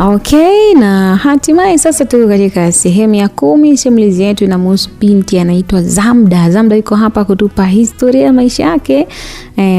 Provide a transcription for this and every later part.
Okay, na hatimaye sasa tuko katika sehemu ya 10. Simulizi yetu inamhusu binti anaitwa Zamda. Zamda yuko hapa kutupa historia ya maisha yake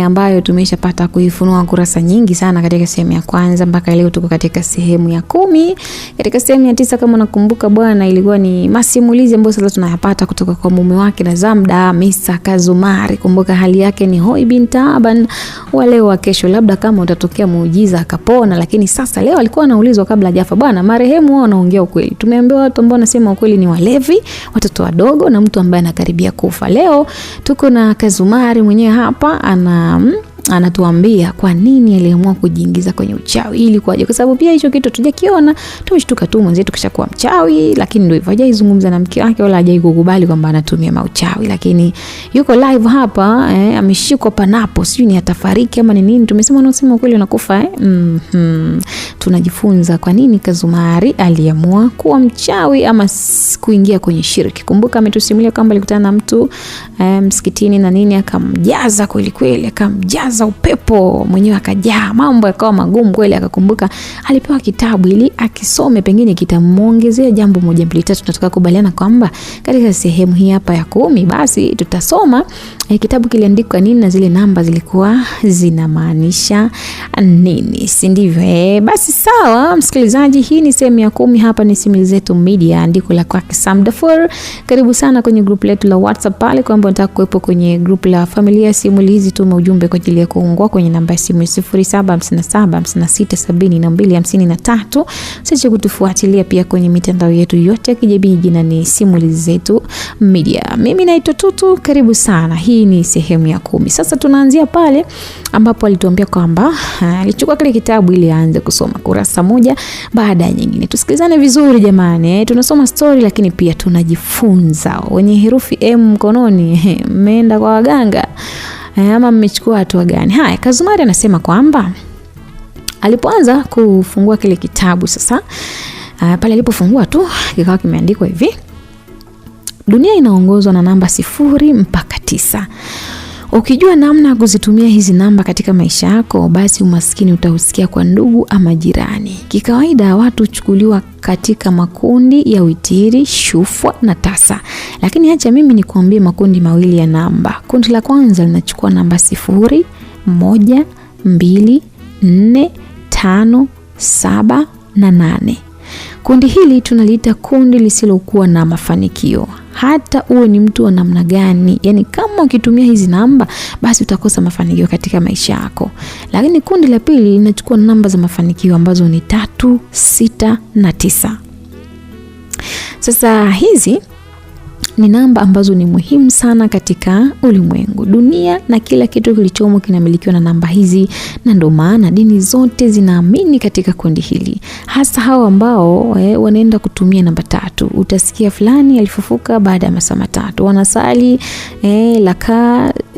ambayo tumeshapata kuifunua kurasa nyingi sana katika sehemu ya kwanza mpaka leo tuko katika sehemu ya 10. Katika sehemu ya 9 kama nakumbuka bwana, ilikuwa ni masimulizi ambayo sasa tunayapata kutoka kwa mume wake na Zamda, Misa Kazumari. Kumbuka hali yake ni hoi bin taban, wa leo wa kesho, labda kama utatokea muujiza akapona, lakini sasa leo alikuwa anaulizwa kabla hajafa, bwana marehemu wao wanaongea ukweli. Tumeambiwa watu ambao wanasema ukweli ni walevi, watoto wadogo na mtu ambaye anakaribia kufa. Leo tuko na Kazumari mwenyewe hapa anatuambia kwa nini aliamua kujiingiza kwenye uchawi ili kwaje, kwa sababu pia hicho kitu tujakiona, tumeshtuka tu mwenzetu kishakuwa mchawi, lakini ndio hivyo, hajaizungumza na mke wake wala hajai kukubali kwamba anatumia mauchawi, lakini yuko live hapa ameshikwa panapo, sijui ni atafariki ama ni nini. Tumesema unasema ukweli unakufa tunajifunza kwa nini Kazumari aliamua kuwa mchawi ama kuingia kwenye shirki. Kumbuka ametusimulia kwamba alikutana na mtu msikitini na nini, akamjaza kweli kweli, akamjaza upepo mwenyewe, akajaa, mambo yakawa magumu kweli. Akakumbuka alipewa kitabu ili akisome, pengine kitamuongezea jambo moja mbili tatu. Tunataka kubaliana kwamba katika sehemu hii hapa ya 10 basi tutasoma kitabu kiliandikwa nini na zile namba zilikuwa zinamaanisha nini, si ndivyo? Basi sawa msikilizaji, hii ni sehemu ya 10. Hapa ni Simulizi Zetu Media, andiko la kwake Sam Dafur. Karibu sana kwenye group letu la WhatsApp pale, kwamba unataka kuwepo kwenye group la familia Simulizi, tuma ujumbe kwa ajili ya kuungwa kwenye namba ya simu 0757567253. Usiache kutufuatilia pia kwenye mitandao yetu yote ya kijamii, jina ni Simulizi Zetu Media. Mimi naitwa Tutu, karibu sana. Hii ni sehemu ya 10. Sasa tunaanzia pale ambapo alituambia kwamba alichukua kile kitabu ili aanze kusoma kurasa moja baada ya nyingine. Tusikilizane vizuri jamani, tunasoma story lakini pia tunajifunza. Wenye herufi M mkononi mmeenda kwa waganga ama mmechukua hatua gani? Haya, Kazumari anasema kwamba alipoanza kufungua kile kitabu sasa, pale alipofungua tu kikawa kimeandikwa hivi: dunia inaongozwa na namba 0 mpaka 9. Ukijua namna ya kuzitumia hizi namba katika maisha yako, basi umaskini utausikia kwa ndugu ama jirani. Kikawaida watu huchukuliwa katika makundi ya witiri, shufwa na tasa. Lakini acha mimi nikuambie makundi mawili ya namba. Kundi la kwanza linachukua namba 0, 1, 2, 4, 5, 7 na 8. Kundi hili tunaliita kundi lisilokuwa na mafanikio. Hata uwe ni mtu wa namna gani, yani kama ukitumia hizi namba basi utakosa mafanikio katika maisha yako. Lakini kundi la pili linachukua namba za mafanikio ambazo ni 3, 6 na 9. Sasa hizi ni namba ambazo ni muhimu sana katika ulimwengu. Dunia na kila kitu kilichomo kinamilikiwa na namba hizi, na ndio maana dini zote zinaamini katika kundi hili. Hasa hao ambao wanaenda kutumia namba 3. Utasikia fulani alifufuka baada ya masaa 3. Wanasali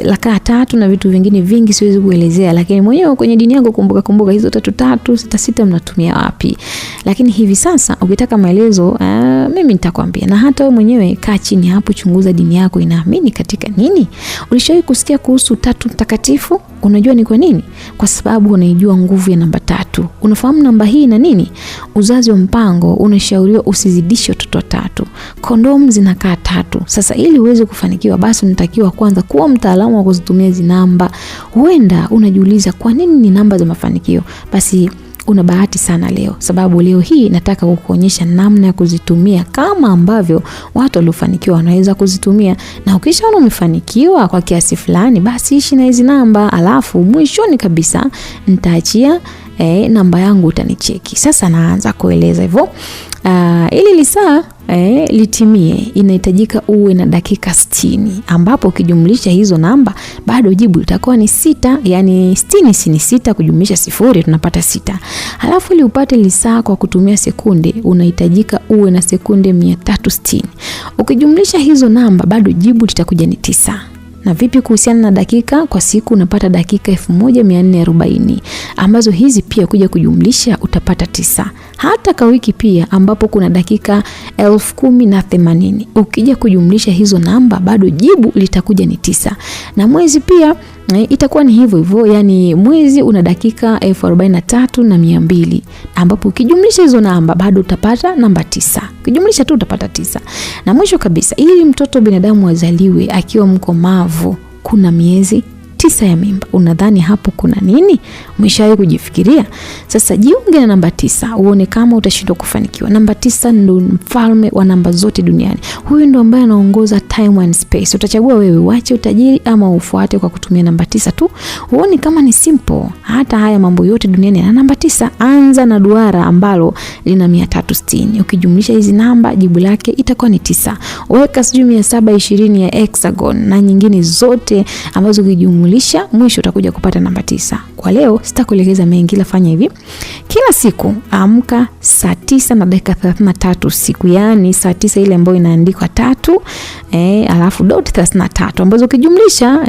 laka 3 na vitu vingine vingi siwezi kuelezea, lakini mwenyewe kwenye dini yako kumbuka hizo 3 3 6 6 mnatumia wapi. Lakini hivi sasa ukitaka maelezo mimi nitakwambia, na hata wewe mwenyewe kaa chini hapo, chunguza dini yako inaamini katika nini. Ulishawahi kusikia kuhusu 3 mtakatifu? Unajua ni kwa nini? Kwa sababu unaijua nguvu ya namba 3. Unafahamu namba hii na nini? Uzazi wa mpango unashauriwa usizidishe watoto 3. Kondomu zinakaa 3. Sasa ili uweze kufanikiwa, basi unatakiwa kwanza kuwa mtaalamu wa kuzitumia hizi namba. Huenda unajiuliza kwa nini ni namba za mafanikio? Basi una bahati sana leo, sababu leo hii nataka kukuonyesha namna ya kuzitumia kama ambavyo watu waliofanikiwa wanaweza kuzitumia. Na ukishaona umefanikiwa kwa kiasi fulani, basi ishi na hizi namba, alafu mwishoni kabisa nitaachia namba yangu, utanicheki. Sasa naanza kueleza hivyo. Ili lisaa litimie inahitajika uwe na dakika 60, ambapo ukijumlisha hizo namba bado jibu litakuwa ni 6. Yani 60 si ni 6 kujumlisha 0 tunapata 6. Alafu ili upate lisaa kwa kutumia sekunde unahitajika uwe na sekunde 360. Ukijumlisha hizo namba bado jibu litakuja ni 9. Na vipi kuhusiana na dakika? Kwa siku unapata dakika 1440, ambazo hizi pia kuja kujumlisha utapata 9. Hata kwa wiki pia ambapo kuna dakika 10,080, ukija kujumlisha hizo namba bado jibu litakuja ni 9. Na mwezi pia itakuwa ni hivyo hivyo, yani mwezi una dakika 43,200, ambapo ukijumlisha hizo namba bado utapata namba 9. Ukijumlisha tu utapata 9. Na mwisho kabisa, ili mtoto binadamu azaliwe akiwa mkomavu kuna miezi 9 ya mimba. Unadhani hapo kuna nini? Umeshawahi kujifikiria? Sasa jiunge na namba 9 uone kama utashindwa kufanikiwa. Namba 9 ndo mfalme wa namba zote duniani. Huyu ndo ambaye anaongoza time and space. Utachagua wewe uache utajiri ama ufuate kwa kutumia namba 9 tu. Uone kama ni simple. Hata haya mambo yote duniani na namba 9. Anza na duara ambalo lina 360. Ukijumlisha hizi namba jibu lake itakuwa ni 9. Weka sijui 720 ya hexagon na nyingine zote ambazo ukijumlisha mwisho utakuja kupata namba 9. Kwa leo sitakuelekeza mengi, ila fanya hivi. Kila siku amka saa 9 na dakika 33 siku, yani saa 9 ile ambayo inaandikwa 3 alafu dot 33 ambazo ukijumlisha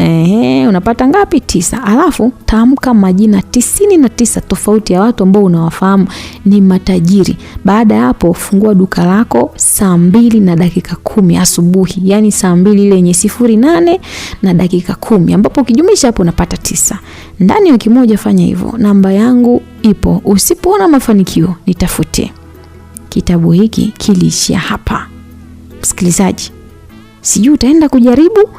unapata ngapi? 9. Alafu taamka majina 99 tofauti ya watu ambao unawafahamu ni matajiri. Baada ya hapo fungua duka lako saa 2 na dakika 10 asubuhi, yani saa 2 ile yenye 08 na dakika 10, ambapo ukijumlisha hapo unapata 9. Ndani ya wiki moja fanya hivyo. Namba yangu ipo. Usipoona mafanikio nitafute. Kitabu hiki kiliishia hapa. Msikilizaji, sijui utaenda kujaribu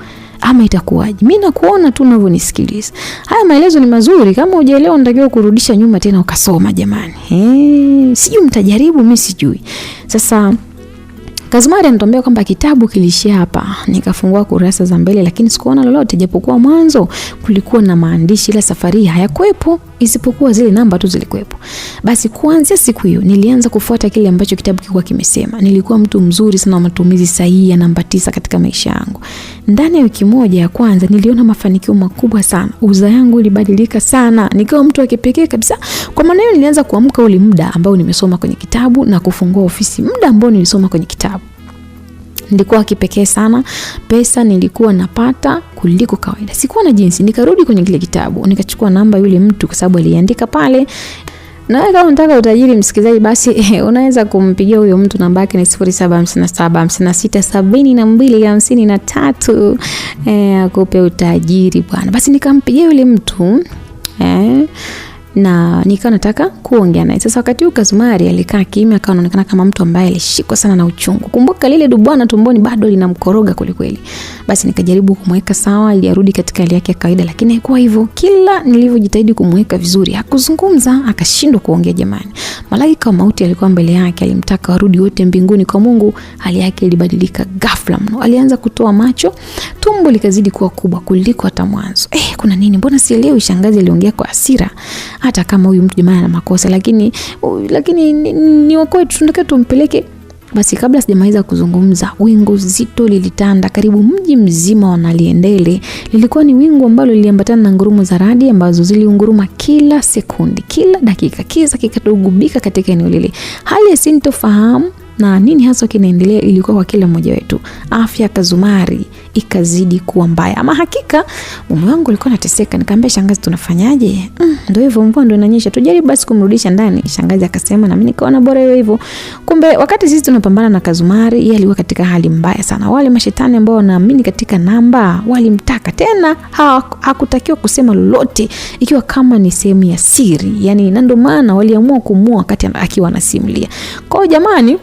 ama itakuwaje. Mimi nakuona tu unavyonisikiliza. Haya maelezo ni mazuri, kama hujaelewa unatakiwa kurudisha nyuma tena ukasoma jamani. Sijui mtajaribu, mimi sijui. Sasa Kazumari anatuambia kwamba kitabu kilishia hapa. Nikafungua kurasa za mbele lakini sikuona lolote, japokuwa mwanzo kulikuwa na maandishi, ila safari hayakuepo, isipokuwa zile namba tu zilikuepo. Basi kuanzia siku hiyo nilianza kufuata kile ambacho kitabu kilikuwa kimesema. Nilikuwa mtu mzuri sana wa matumizi sahihi ya namba 9 katika maisha yangu. Ndani ya wiki moja ya kwanza niliona mafanikio makubwa sana. Uza yangu ilibadilika sana. Nikawa mtu wa kipekee kabisa. Kwa maana hiyo nilianza kuamka ule muda ambao nimesoma kwenye kitabu na kufungua ofisi muda ambao nilisoma kwenye kitabu. Nilikuwa kipekee sana. Pesa nilikuwa napata kuliko kawaida. Sikuwa na jinsi. Nikarudi kwenye kile kitabu, nikachukua namba yule mtu kwa sababu aliandika pale. Na wewe kama unataka utajiri msikizaji, basi unaweza kumpigia huyo mtu, namba yake ni 0757567253 akupe utajiri bwana. Basi nikampigia yule mtu na nikawa nataka kuongea naye. Sasa wakati Kazumari alikaa kimya, akawa anaonekana kama mtu ambaye alishikwa sana na uchungu. Kumbuka lile dubwana tumboni bado linamkoroga kweli. Basi nikajaribu kumweka sawa ili arudi katika hali yake ya kawaida, lakini haikuwa hivyo. Kila nilivyojitahidi kumweka vizuri, hakuzungumza, akashindwa kuongea jamani. Malaika wa mauti alikuwa mbele yake, alimtaka warudi wote mbinguni kwa Mungu. Hali yake ilibadilika ghafla mno. Alianza kutoa macho, tumbo likazidi kuwa kubwa kuliko hata mwanzo. Kuna nini? Mbona sielewi? Shangazi aliongea kwa hasira. Hata kama huyu mtu jamani ana makosa, lakini ni wako tunataka tumpeleke. Basi kabla sijamaliza kuzungumza, wingu zito lilitanda karibu mji mzima wa Naliendele. Lilikuwa ni wingu ambalo liliambatana na ngurumo za radi ambazo ziliunguruma kila sekundi, kila dakika. Kiza kikatugubika katika eneo lile. Hali ya sintofahamu na nini hasa kinaendelea ilikuwa kwa kila mmoja wetu. Afya Kazumari ikazidi kuwa mbaya. Ama hakika mume wangu alikuwa anateseka. Nikamwambia shangazi, tunafanyaje? Ndio hivyo, mvua ndio inanyesha, tujaribu basi kumrudisha ndani. Shangazi akasema, na mimi nikaona bora iwe hivyo. Kumbe wakati sisi tunapambana na Kazumari, yeye alikuwa katika hali mbaya sana. Wale mashetani ambao wanaamini katika namba walimtaka tena, hakutakiwa kusema lolote ikiwa kama ni sehemu ya siri. Yani ndio maana waliamua kumua wakati akiwa anasimulia. Kwa jamani,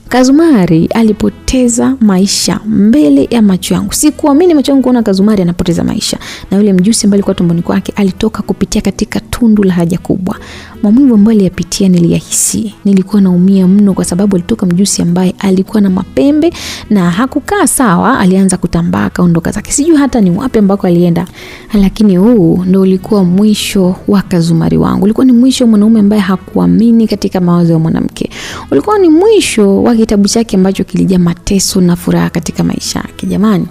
Kazumari alipoteza maisha mbele ya macho yangu. Sikuamini macho yangu kuona Kazumari anapoteza maisha. Na yule mjusi ambaye alikuwa tumboni kwake alitoka kupitia katika tundu la haja kubwa. Maumivu ambayo aliyapitia niliyahisi. Nilikuwa naumia mno kwa sababu alitoka mjusi ambaye alikuwa na mapembe na hakukaa sawa. Alianza kutambaa kaondoka zake. Sijui hata ni wapi ambako alienda. Lakini huu ndio ulikuwa mwisho wa Kazumari wangu. Ulikuwa ni mwisho wa mwanaume ambaye hakuamini katika mawazo ya mwanamke. Ulikuwa ni mwisho wa kitabu chake ambacho kilijaa mateso na furaha katika maisha yake. Jamani,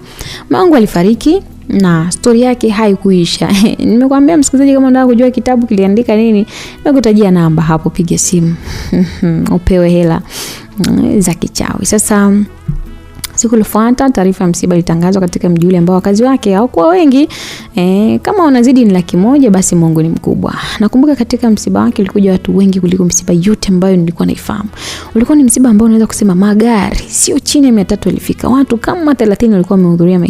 Mungu alifariki na story yake haikuisha. Nimekuambia msikilizaji, kama unataka kujua kitabu kiliandika nini, nimekutajia namba hapo, piga simu upewe hela za kichawi. Sasa Siku iliyofuata taarifa ya msiba ilitangazwa katika mji ule ambao wakazi wake hawakuwa wengi. Kama wanazidi ni 100,000 basi Mungu ni mkubwa. Nakumbuka katika msiba wake ulikuja watu wengi kuliko msiba yote ambayo nilikuwa naifahamu. Ulikuwa ni msiba ambao unaweza kusema magari sio chini ya 300 walifika. Watu kama 30 walikuwa wamehudhuria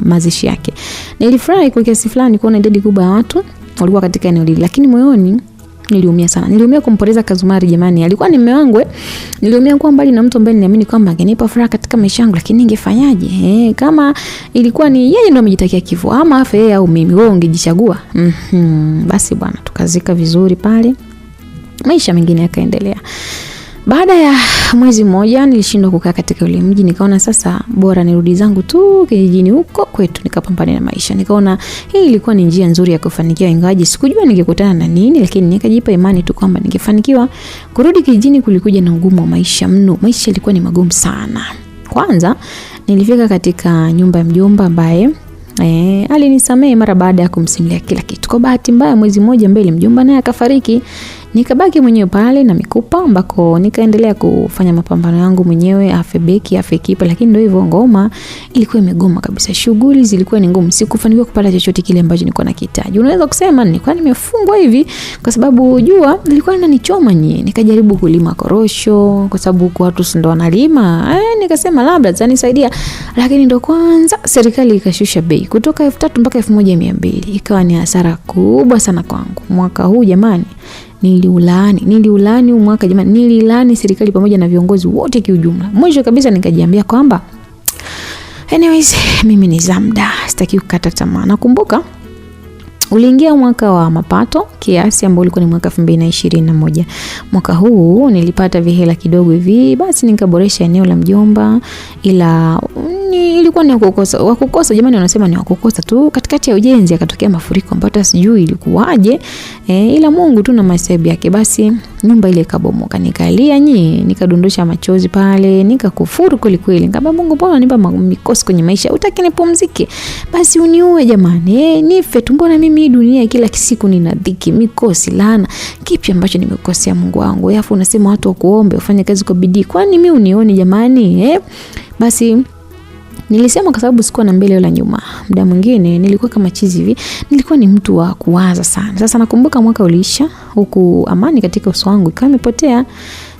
mazishi yake. Nilifurahi kwa kiasi fulani kuona idadi kubwa ya watu walikuwa katika eneo hili, lakini moyoni niliumia sana. Niliumia kumpoteza Kazumari jamani. Alikuwa ni mume wangu. Niliumia kuwa mbali na mtu ambaye niliamini kwamba angenipa furaha katika maisha yangu, lakini ningefanyaje? Kama ilikuwa ni yeye ndio amejitakia kifo ama afe yeye au mimi, wewe ungejichagua? Basi bwana, tukazika vizuri pale. Maisha mengine yakaendelea. Baada ya mwezi mmoja nilishindwa kukaa katika ule mji, nikaona sasa bora nirudi zangu tu kijijini huko kwetu nikapambane na maisha. Nikaona hii ilikuwa ni njia nzuri ya kufanikiwa, ingawaje sikujua ningekutana na nini, lakini nikajipa imani tu kwamba ningefanikiwa. Kurudi kijijini kulikuja na ugumu wa maisha mno. Maisha yalikuwa ni magumu sana. Kwanza nilifika katika nyumba ya mjomba ambaye alinisamehe mara baada ya kumsimulia kila kitu. Kwa bahati mbaya mwezi mmoja mbele mjomba naye akafariki. Nikabaki mwenyewe pale na mikupa ambako nikaendelea kufanya mapambano yangu mwenyewe, afe beki afe kipa, lakini ndio hivyo, ngoma ilikuwa imegoma kabisa. Shughuli zilikuwa ni ngumu, sikufanikiwa kupata chochote kile ambacho nilikuwa nakihitaji. Unaweza kusema nilikuwa nimefungwa hivi kwa sababu jua lilikuwa linanichoma nyie. Nikajaribu kulima korosho kwa sababu kwa watu ndo wanalima. Nikasema labda zitanisaidia, lakini ndo kwanza serikali ikashusha bei kutoka 3,000 mpaka 1,200. Ikawa ni hasara kubwa sana kwangu. Mwaka huu jamani niliulani mwaka jamani, nililani serikali pamoja na viongozi wote kiujumla. Mwisho kabisa nikajiambia kwamba anyways, mimi ni Zamda, sitaki kukata tamaa. Nakumbuka uliingia mwaka wa mapato kiasi ambao ulikuwa ni mwaka 2021. Mwaka huu nilipata vihela kidogo hivi, basi nikaboresha eneo la mjomba, ila ilikuwa ni wakukosa jamani, wanasema ni wakukosa tu. Katikati ya ujenzi akatokea mafuriko ambayo sijui ilikuwaje, ila Mungu tu na mahesabu yake. Basi nyumba ile ikabomoka, nikalia nikadondosha machozi pale, nikakufuru kweli kweli. Nikamwambia Mungu, mbona unanipa mikosi kwenye maisha? Utaki nipumzike? Basi uniue jamani, nife tu. Mbona mimi dunia kila siku nina dhiki, mikosi, laana? Kipi ambacho nimekosea Mungu wangu? Alafu unasema watu wakuombe ufanye kazi kwa bidii. Kwani mimi unioni jamani? Basi nilisema kwa sababu sikuwa na mbele wala nyuma. Muda mwingine nilikuwa kama chizi hivi. Nilikuwa ni mtu wa kuwaza sana. Sasa nakumbuka mwaka uliisha huku amani katika uso wangu ikawa imepotea.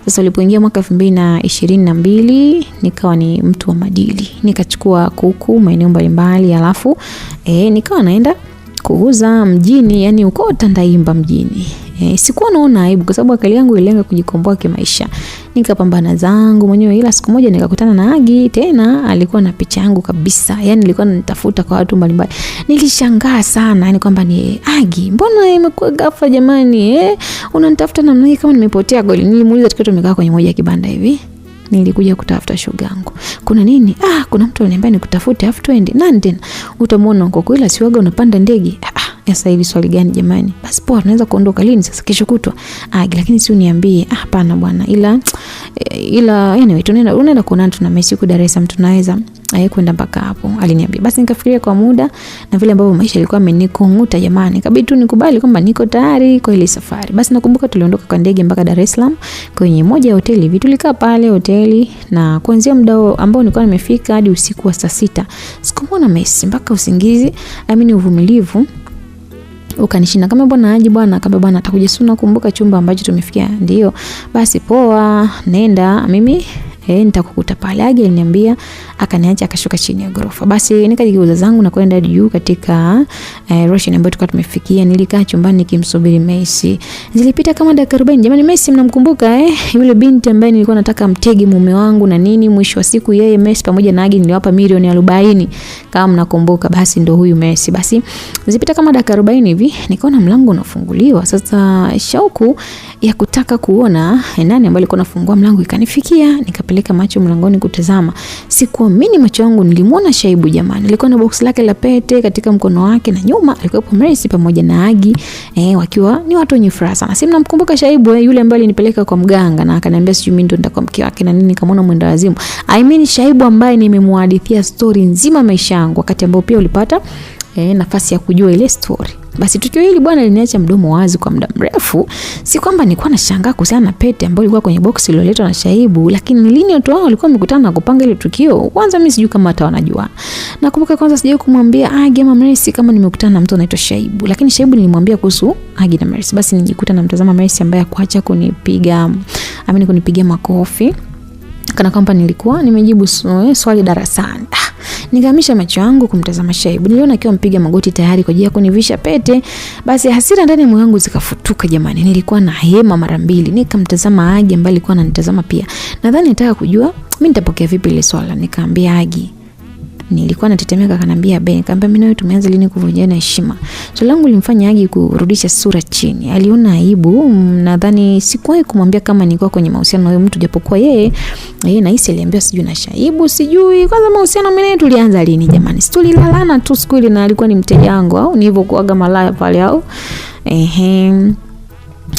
Sasa ulipoingia mwaka 2022 nikawa ni mtu wa madili. Nikachukua kuku maeneo mbalimbali, alafu nikawa naenda kuuza mjini, yani uko Tandaimba mjini. Sikuwa naona aibu kwa sababu akili yangu ililenga kujikomboa kimaisha. Nikapambana zangu mwenyewe, ila siku moja nikakutana na Agi, tena alikuwa na picha yangu kabisa. Yani nilikuwa nitafuta kwa watu mbalimbali. Nilishangaa sana yani kwamba ni Agi, mbona imekuwa ghafla jamani? Unanitafuta namna hii kama nimepotea goli. Nilimuuliza tukiwa tumekaa kwenye moja ya kibanda hivi. Nilikuja kutafuta shoga yangu. Kuna nini? Kuna mtu ananiambia nikutafute afu twende. Nani tena? Utamwona huko, ila siwaga unapanda ndege. Sasa hivi swali gani jamani? Basi poa, tunaweza kuondoka lini sasa? Kesho kutwa? Lakini si uniambie. Hapana bwana. Ila anyway unaenda kuona tuna Messi ku Dar es Salaam, tunaweza kwenda mpaka hapo, aliniambia. Basi nikafikiria kwa muda, na vile ambavyo maisha yalikuwa amenikunguta jamani, ikabidi tu nikubali kwamba niko tayari kwa ile safari. Basi nakumbuka tuliondoka kwa ndege mpaka Dar es Salaam kwenye moja ya hoteli hivi. Tulikaa pale hoteli, na kuanzia muda ambao nilikuwa nimefika hadi usiku wa saa 6 sikumwona Messi mpaka usingizi, uvumilivu ukanishinda. Kama bwana aje bwana, kama bwana atakuja suna, kumbuka chumba ambacho tumefikia. Ndio. Basi poa, nenda mimi nitakukuta pale. Age aliniambia, akaniacha akashuka chini ya ghorofa. Basi nikajigeuza zangu na kwenda juu katika Roshan ambayo tulikuwa tumefikia. Nilikaa chumbani nikimsubiri Messi. Zilipita kama dakika 40. Jamani, Messi mnamkumbuka yule binti ambaye nilikuwa nataka mtege mume wangu na nini. Mwisho wa siku yeye Messi pamoja na Age niliwapa milioni 40 kama mnakumbuka. Basi ndo huyu Messi. Basi zilipita kama dakika 40 hivi, nikaona mlango unafunguliwa. Sasa shauku ya kutaka kuona nani ambaye alikuwa anafungua mlango ikanifikia. Nikapeleka macho mlangoni kutazama. Sikuamini macho yangu, nilimwona Shaibu jamani. Alikuwa na box lake la pete katika mkono wake, na nyuma alikuwa Messi pamoja na Agi, wakiwa ni watu wenye furaha sana. Si mnamkumbuka Shaibu yule ambaye alinipeleka kwa mganga na akaniambia sijui mimi ndo nitakuwa mke wake na nini, kama mwenda wazimu. Shaibu ambaye nimemhadithia story nzima maisha yangu, wakati ambao pia ulipata nafasi ya kujua ile story. Basi tukio hili bwana liniacha mdomo wazi kwa muda mrefu. Si kwamba nilikuwa nashangaa kuhusiana na pete ambayo ilikuwa kwenye box iliyoletwa na Shaibu, lakini lini watu wao walikuwa wamekutana na kupanga ile tukio? Kwanza mimi sijui kama hata wanajua. Nakumbuka kwanza sijui kumwambia Agi ama Mercy kama nimekutana na mtu anaitwa Shaibu, lakini Shaibu nilimwambia kuhusu Agi na Mercy. Basi nijikuta namtazama Mercy ambaye hakuacha kunipigia makofi kana kwamba nilikuwa nimejibu swali darasani. Nikahamisha macho yangu kumtazama Shaibu. Niliona akiwa mpiga magoti tayari kwa ajili ya kunivisha pete. Basi hasira ndani ya moyo wangu zikafutuka jamani. Nilikuwa na hema mara mbili. Nikamtazama Agi ambaye alikuwa ananitazama pia. Nadhani nataka kujua mimi nitapokea vipi ile swala. Nikaambia Agi. Nilikuwa natetemeka, akaniambia Ben. Nikamwambia mimi nawe tumeanza lini kuvunjana heshima? Swali langu limfanya Agi kurudisha sura chini. Aliona aibu. Nadhani sikuwahi kumwambia kama nilikuwa kwenye mahusiano na huyo mtu, japokuwa yeye nahisi aliambia sijui na Shaibu, sijui. Kwanza mahusiano mimi tulianza lini jamani? Tulilalana tu siku ile na alikuwa ni mteja wangu au nilivyokuaga malaya pale au.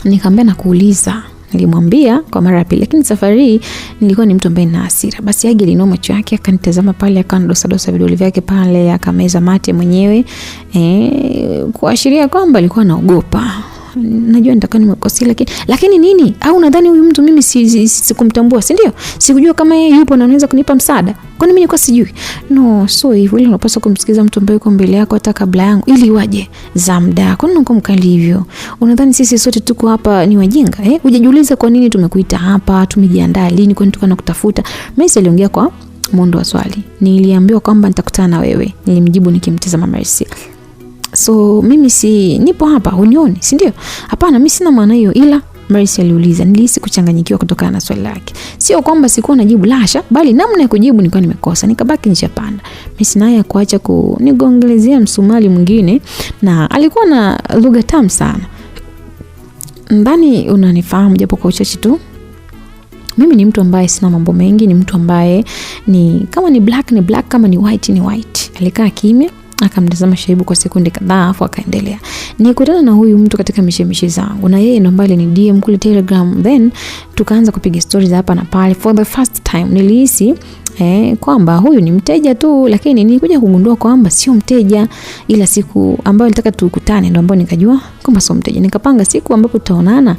Nikamwambia nakuuliza. Nilimwambia kwa mara ya pili, lakini safari hii nilikuwa ni mtu ambaye nina hasira. Basi Agi alinua macho yake, akanitazama pale, akandosa vidole vyake pale, akameza mate mwenyewe kuashiria kwamba alikuwa anaogopa. Najua nitakuwa nimekosea, lakini nini? Au nadhani huyu mtu mimi sikumtambua, si ndio? Sikujua kama yeye yupo na anaweza kunipa msaada. Kwani mimi nilikuwa sijui? No, so hivyo ile unapaswa kumsikiza mtu ambaye yuko mbele yako hata kabla yangu ili waje zamda. Kwani unakuwa mkali hivyo? Unadhani sisi sote tuko hapa ni wajinga? Hujajiuliza kwa nini tumekuita hapa? Tumejiandaa lini? Kwani tuko na kutafuta? Mercy aliongea kwa muundo wa swali. Niliambiwa kwamba nitakutana na wewe. Nilimjibu nikimtazama Mercy. So mimi si nipo hapa unioni, si ndio? Hapana, mimi sina maana hiyo, ila Mercy aliuliza. Nilihisi kuchanganyikiwa kutokana na swali lake. Sio kwamba sikuwa najibu lasha, bali namna ya kujibu nilikuwa nimekosa. Nikabaki nishapanda. Mercy naye kuacha kunigongelezea msumali mwingine, na alikuwa na lugha tamu sana. Ndani unanifahamu japo kwa uchache tu. Mimi ni mtu ambaye sina mambo mengi, ni mtu ambaye ni kama ni black ni black, kama ni white ni white. Alikaa kimya, akamtazama Shaibu kwa sekunde kadhaa afu akaendelea. Nikutana na huyu mtu katika mishemishe zangu, na yeye ndo mbali ni DM kule Telegram, then tukaanza kupiga stories hapa na pale. For the first time nilihisi kwamba huyu ni mteja tu, lakini nilikuja kugundua kwamba sio mteja, ila siku ambayo nilitaka tukutane ndo ambayo nikajua kwamba sio mteja. Nikapanga siku ambapo tutaonana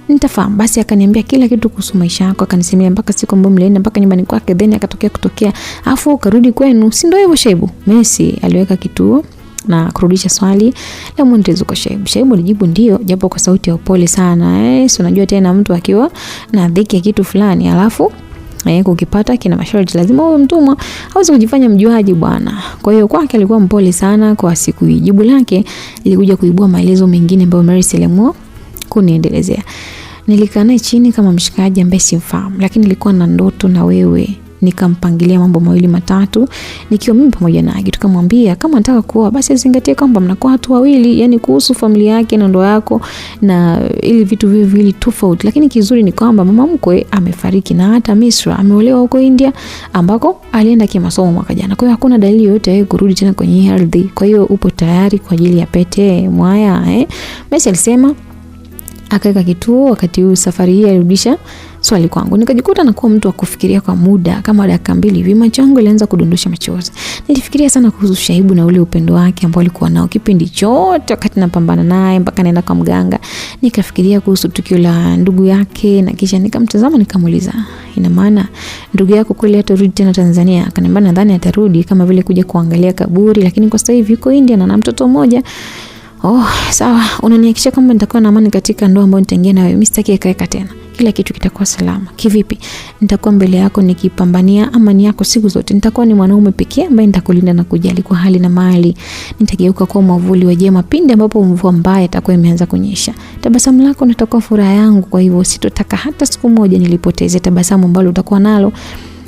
nitafahamu. Basi akaniambia kila kitu kuhusu maisha yako, akanisemea mpaka siku ambayo mlienda mpaka nyumbani kwake, then akatokea afu ukarudi kwenu, si ndio hivyo Shaibu? Mercy aliweka kituo na kurudisha swali la mwendelezo kwa Shaibu. Shaibu alijibu ndio, japo kwa sauti ya upole sana. Si unajua tena mtu akiwa na dhiki ya kitu fulani alafu kukipata kina masharti, lazima uwe mtumwa, hauwezi kujifanya mjuaji bwana. Kwa hiyo kwake alikuwa mpole sana kwa siku hii. Jibu lake lilikuja kuibua maelezo mengine ambayo Mercy aliamua kuniendelezea. Nilikaa naye chini kama mshikaji ambaye simfahamu, lakini nilikuwa na ndoto na wewe. Nikampangilia mambo mawili matatu nikiwa mimi pamoja na Agi. Tukamwambia kama nataka kuoa basi zingatie kwamba mnakuwa watu wawili, yani kuhusu familia yake na ndoa yako, na ili vitu viwili tofauti. Lakini kizuri ni kwamba mama mkwe amefariki na hata Misra ameolewa huko India ambako alienda kimasomo mwaka jana. Kwa hiyo hakuna dalili yoyote ya kurudi tena kwenye ardhi. Kwa hiyo upo tayari kwa ajili ya pete mwaya Mercy alisema. Akaweka kituo. Wakati huu safari hii alirudisha swali kwangu. Nikajikuta na kuwa mtu wa kufikiria kwa muda kama dakika 2 hivi. Macho yangu yalianza kudondosha machozi. Nilifikiria sana kuhusu Shaibu na ule upendo wake ambao alikuwa nao kipindi chote wakati napambana naye mpaka naenda kwa mganga. Nikafikiria kuhusu tukio la ndugu yake, na kisha nikamtazama nikamuuliza, ina maana ndugu yako kweli atarudi tena Tanzania? Akaniambia nadhani atarudi kama vile kuja kuangalia kaburi, lakini kwa sasa hivi yuko India na ana mtoto mmoja. Sawa, unanihakikishia kwamba nitakuwa na amani katika ndoa ambayo nitaingia nawe? Mimi sitaki ikaeka tena. Kila kitu kitakuwa salama. Kivipi? Nitakuwa mbele yako nikipambania amani yako siku zote. Nitakuwa ni mwanaume pekee ambaye nitakulinda na kujali kwa hali na mali. Nitageuka kwa mwavuli wa jema pindi ambapo mvua mbaya itakuwa imeanza kunyesha. Tabasamu lako litakuwa furaha yangu, kwa hivyo sitotaka hata siku moja nilipoteze tabasamu ambalo utakuwa nalo.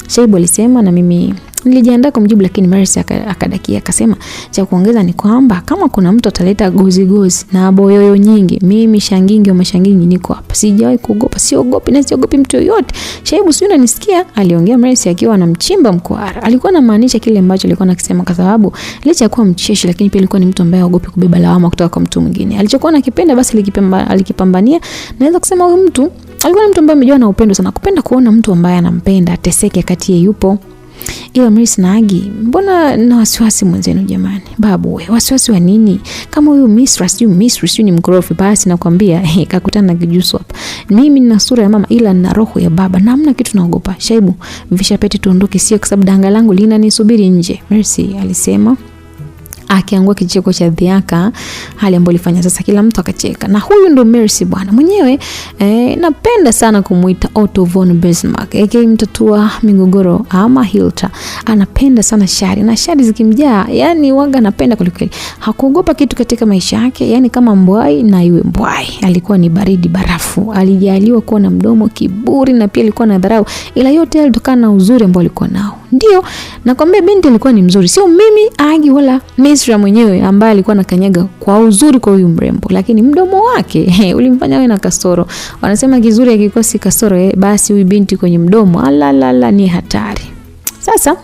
Shaibu alisema, na mimi nilijiandaa kumjibu, lakini Mercy akadakia akasema, cha kuongeza ni kwamba kama kuna mtu ataleta gozi na boyoyo nyingi, mimi Shangingi wa Mashangingi niko hapa. Sijawahi kuogopa, siogopi na siogopi mtu yoyote. Shaibu, sio unanisikia? Aliongea Mercy akiwa anamchimba mkwara. Alikuwa anamaanisha kile ambacho alikuwa anakisema, kwa sababu licha ya kuwa mcheshi, lakini pia alikuwa ni mtu ambaye haogopi kubeba lawama kutoka kwa mtu mwingine. Alichokuwa anakipenda basi alikipambania. Naweza kusema huyu mtu alikuwa ni mtu ambaye amejua na upendo sana, kupenda kuona mtu ambaye anampenda ateseke kati yeye yupo. Ila Mercy na Agi, mbona na wasiwasi mwenzenu jamani? Babu we, wasiwasi wa nini? Kama huyu Misri ni mkorofi, basi nakwambia kakutana na kijusu hapa. Mimi nina sura ya mama ila nina roho ya baba. Na hamna kitu naogopa. Shaibu, visha pete tuondoke, sio kwa sababu danga langu linanisubiri nje, Mercy alisema akiangua kicheko cha dhiaka, hali ambayo ilifanya sasa kila mtu akacheka. Na huyu ndo Mercy bwana mwenyewe. Napenda sana kumuita Otto von Bismarck, mtatua migogoro ama Hilda. Anapenda sana shari, na shari zikimjaa yani waga anapenda kulikweli. Hakuogopa kitu katika maisha yake, yani kama mbwai na iwe mbwai. Alikuwa ni baridi barafu, alijaliwa kuwa na mdomo, kiburi, na pia alikuwa na dharau, ila yote yalitokana na uzuri ambao alikuwa nao. Ndio, nakwambia binti alikuwa ni mzuri, sio mimi Agi wala Misri mwenyewe ambaye alikuwa anakanyaga kwa uzuri kwa huyu mrembo, lakini mdomo wake ulimfanya awe na kasoro. Wanasema kizuri hakikosi kasoro, basi huyu binti kwenye mdomo alalala ni hatari. Sasa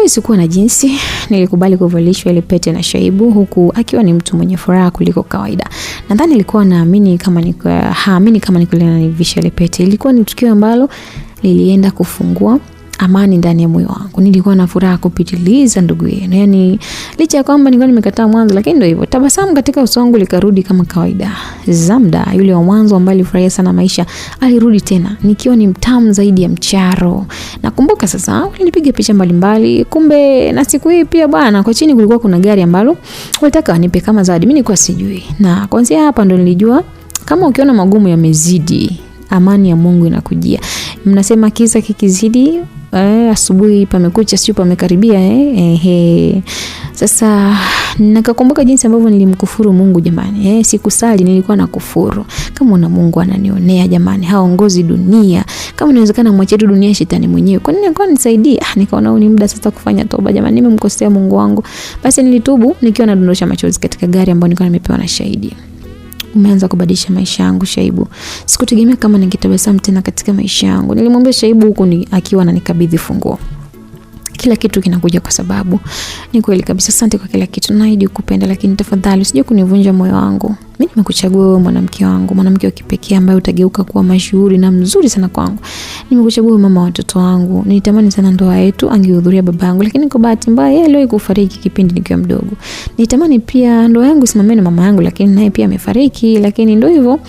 sikuwa na jinsi, nilikubali kuvalishwa ile pete na Shaibu, huku akiwa ni mtu mwenye furaha kuliko kawaida. Nadhani alikuwa haamini kama nikulivisha ile pete. Ilikuwa ni tukio ambalo lilienda kufungua amani ndani ya moyo wangu. Nilikuwa na furaha kupitiliza ndugu yenu. Yani licha ya kwamba nilikuwa nimekataa mwanzo, lakini ndio hivyo. Tabasamu katika uso wangu likarudi kama kawaida. Zamda yule wa mwanzo ambaye alifurahia sana maisha alirudi tena, nikiwa ni mtamu zaidi ya mcharo. Nakumbuka sasa nilipiga picha mbalimbali. Kumbe na siku hii pia bwana, kwa chini kulikuwa kuna gari ambalo walitaka wanipe kama zawadi. Mimi nilikuwa sijui. Na kuanzia hapa ndo nilijua kama ukiona magumu yamezidi, amani ya Mungu inakujia. Mnasema kisa kikizidi asubuhi pamekucha, sio pamekaribia. Sasa nikakumbuka jinsi ambavyo nilimkufuru Mungu jamani. Sikusali, nilikuwa na kufuru. Kama una Mungu ananionea jamani, haongozi dunia. Kama inawezekana mwache tu dunia shetani mwenyewe. Kwa nini alikuwa nisaidie? Nikaona ni muda sasa kufanya toba jamani, nimemkosea Mungu wangu. Basi nilitubu nikiwa nadondosha machozi katika gari ambayo nilikuwa nimepewa na Shahidi. Umeanza kubadilisha maisha yangu Shaibu. Sikutegemea kama ningetabasamu tena katika maisha yangu. Nilimwambia Shaibu huko akiwa ananikabidhi funguo. Kila kitu kinakuja kwa sababu. Ni kweli kabisa, asante kwa kila kitu. Naahidi kukupenda, lakini tafadhali usije kunivunja moyo wangu. Mimi nimekuchagua wewe mwanamke wangu, mwanamke wa kipekee ambaye utageuka kuwa mashuhuri na mzuri sana kwangu. Nimekuchagua mama wa watoto wangu. Nilitamani sana ndoa yetu angehudhuria babangu, lakini kwa bahati mbaya yeye aliwahi kufariki kipindi nikiwa mdogo. Nilitamani pia ndoa yangu isimame na mama yangu, lakini naye pia amefariki. Lakini ndio hivyo,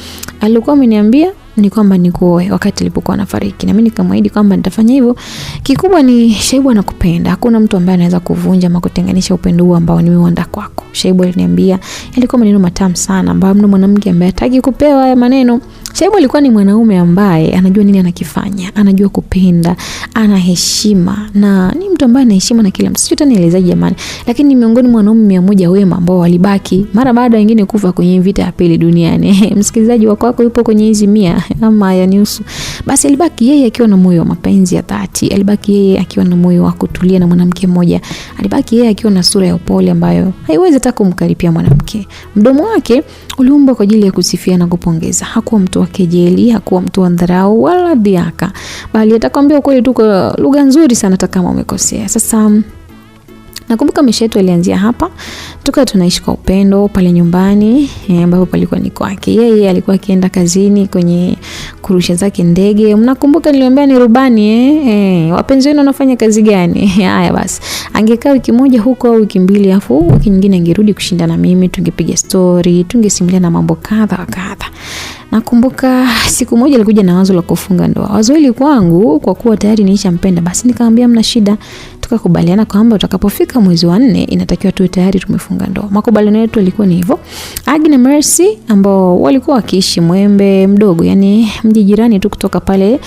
alikuwa ameniambia ni kwamba nikuoe wakati alipokuwa anafariki, na mimi nikamwahidi kwamba nitafanya hivyo. Kikubwa ni Shaibu anakupenda. Hakuna mtu ambaye anaweza kuvunja ama kutenganisha upendo huu ambao nimeuandaa kwako. Shaibu aliniambia, yalikuwa maneno matamu sana ambayo mna mwanamke ambaye hataki kupewa haya maneno. Shaibu alikuwa ni mwanaume ambaye anajua nini anakifanya, anajua kupenda, ana heshima, na ni mtu ambaye ana heshima na kila mtu. Sio tena nielezaje jamani, lakini ni miongoni mwa wanaume 100 wema ambao walibaki mara baada wengine kufa kwenye vita ya pili duniani. Msikilizaji wako yupo kwenye hizi 100 ama ya nusu. Basi alibaki yeye akiwa na moyo wa mapenzi ya dhati, alibaki yeye akiwa na moyo wa kutulia na mwanamke mmoja, alibaki yeye akiwa na sura ya upole ambayo haiwezi hata kumkaripia mwanamke. Mdomo wake uliumbwa kwa ajili ya kusifia na kupongeza. Hakuwa mtu wa kejeli, hakuwa mtu wa dharau wala dhiaka, bali atakwambia ukweli tu kwa lugha nzuri sana hata kama umekosea. Sasa nakumbuka maisha yetu yalianzia hapa. Tukawa tunaishi kwa upendo pale nyumbani ambapo palikuwa ni kwake. Yeye alikuwa akienda kazini kwenye kurusha zake ndege. Mnakumbuka niliwaambia ni rubani wapenzi wenu wanafanya kazi gani? Haya basi. Angekaa wiki moja huko au wiki mbili, afu wiki nyingine angerudi kushinda na mimi, tungepiga story, tungesimulia na mambo kadha wa kadha. Nakumbuka siku moja alikuja na wazo la kufunga ndoa. Wazo hili kwangu kwa kuwa tayari nilishampenda, basi nikamwambia mna shida. Tukakubaliana kwamba utakapofika mwezi wa 4 inatakiwa tuwe tayari tumefunga ndoa. Makubaliano yetu yalikuwa ni hivyo. Agi na Mercy ambao walikuwa wakiishi Mwembe Mdogo, yani mji jirani tu kutoka pale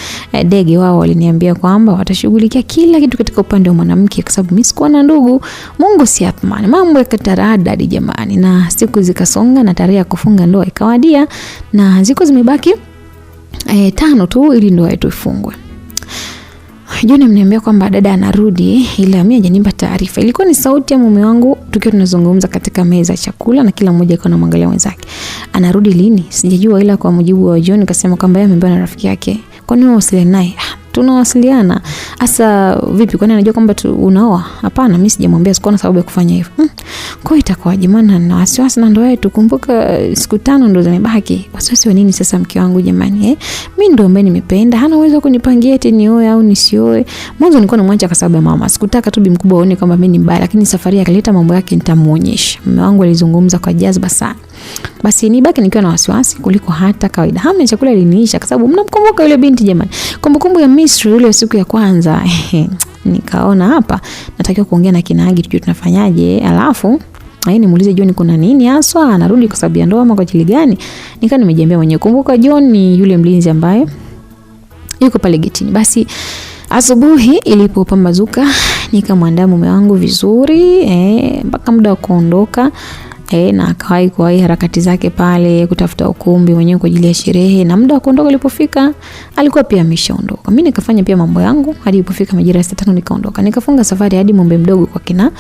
Dege, wao waliniambia kwamba watashughulikia kila kitu katika upande wa mwanamke, kwa sababu mimi sikuwa na ndugu. Mungu si athmani. Mambo yakatarada jamani, na siku zikasonga na tarehe ya kufunga ndoa ikawadia, na ziko zimebaki 5 tu ili ndoa yetu ifungwe. Juni mniambia kwamba dada anarudi, ila mimi hajanipa taarifa. Ilikuwa ni sauti ya mume wangu tukiwa tunazungumza katika meza ya chakula, na kila mmoja alikuwa anamwangalia mwenzake. Anarudi lini? Sijajua, ila kwa mujibu wa John akasema kwamba yeye ameambiwa na rafiki yake. Kwa nini wasiliane naye? Tunawasiliana. Asa vipi, kwani anajua kwamba unaoa? Hapana, mimi sijamwambia, sikuwa na sababu ya kufanya hivyo. Kwa hiyo itakuwaje? Maana na wasiwasi na ndoa yetu, kumbuka siku 5 ndo zimebaki. Wasiwasi wa nini sasa mke wangu jamani? Mimi ndo ambaye nimependa, hana uwezo kunipangia eti nioe au nisioe. Mwanzo nilikuwa namwacha kwa sababu ya mama. Sikutaka tu bi mkubwa aone kwamba mimi ni mbaya, lakini safari akaleta mambo yake nitamuonyesha. Mume wangu alizungumza kwa jazba sana. Basi nibaki nikiwa na wasiwasi kuliko hata kawaida. Hamu ya chakula iliniisha kwa sababu mnamkumbuka yule binti jamani. Kumbukumbu ya Misri yule siku ya kwanza. Nikaona hapa natakiwa kuongea na Kinagi tujue tunafanyaje. Alafu nimuulize John kuna nini haswa, anarudi kwa sababu ya ndoa ama kwa ajili gani? Nikaa nimejiambia mwenyewe. Kumbuka John ni yule mlinzi ambaye yuko pale getini. Basi asubuhi ilipopambazuka nikamwandaa mume wangu vizuri mpaka muda wa kuondoka. Na akawahi kwa harakati zake pale kutafuta ukumbi mwenyewe kwa ajili ya sherehe, na muda wa kuondoka ulipofika alikuwa pia ameshaondoka. Mimi nikafanya pia mambo yangu hadi ilipofika majira ya 5 nikaondoka. Nikafunga safari hadi Mombe Mdogo kwa kina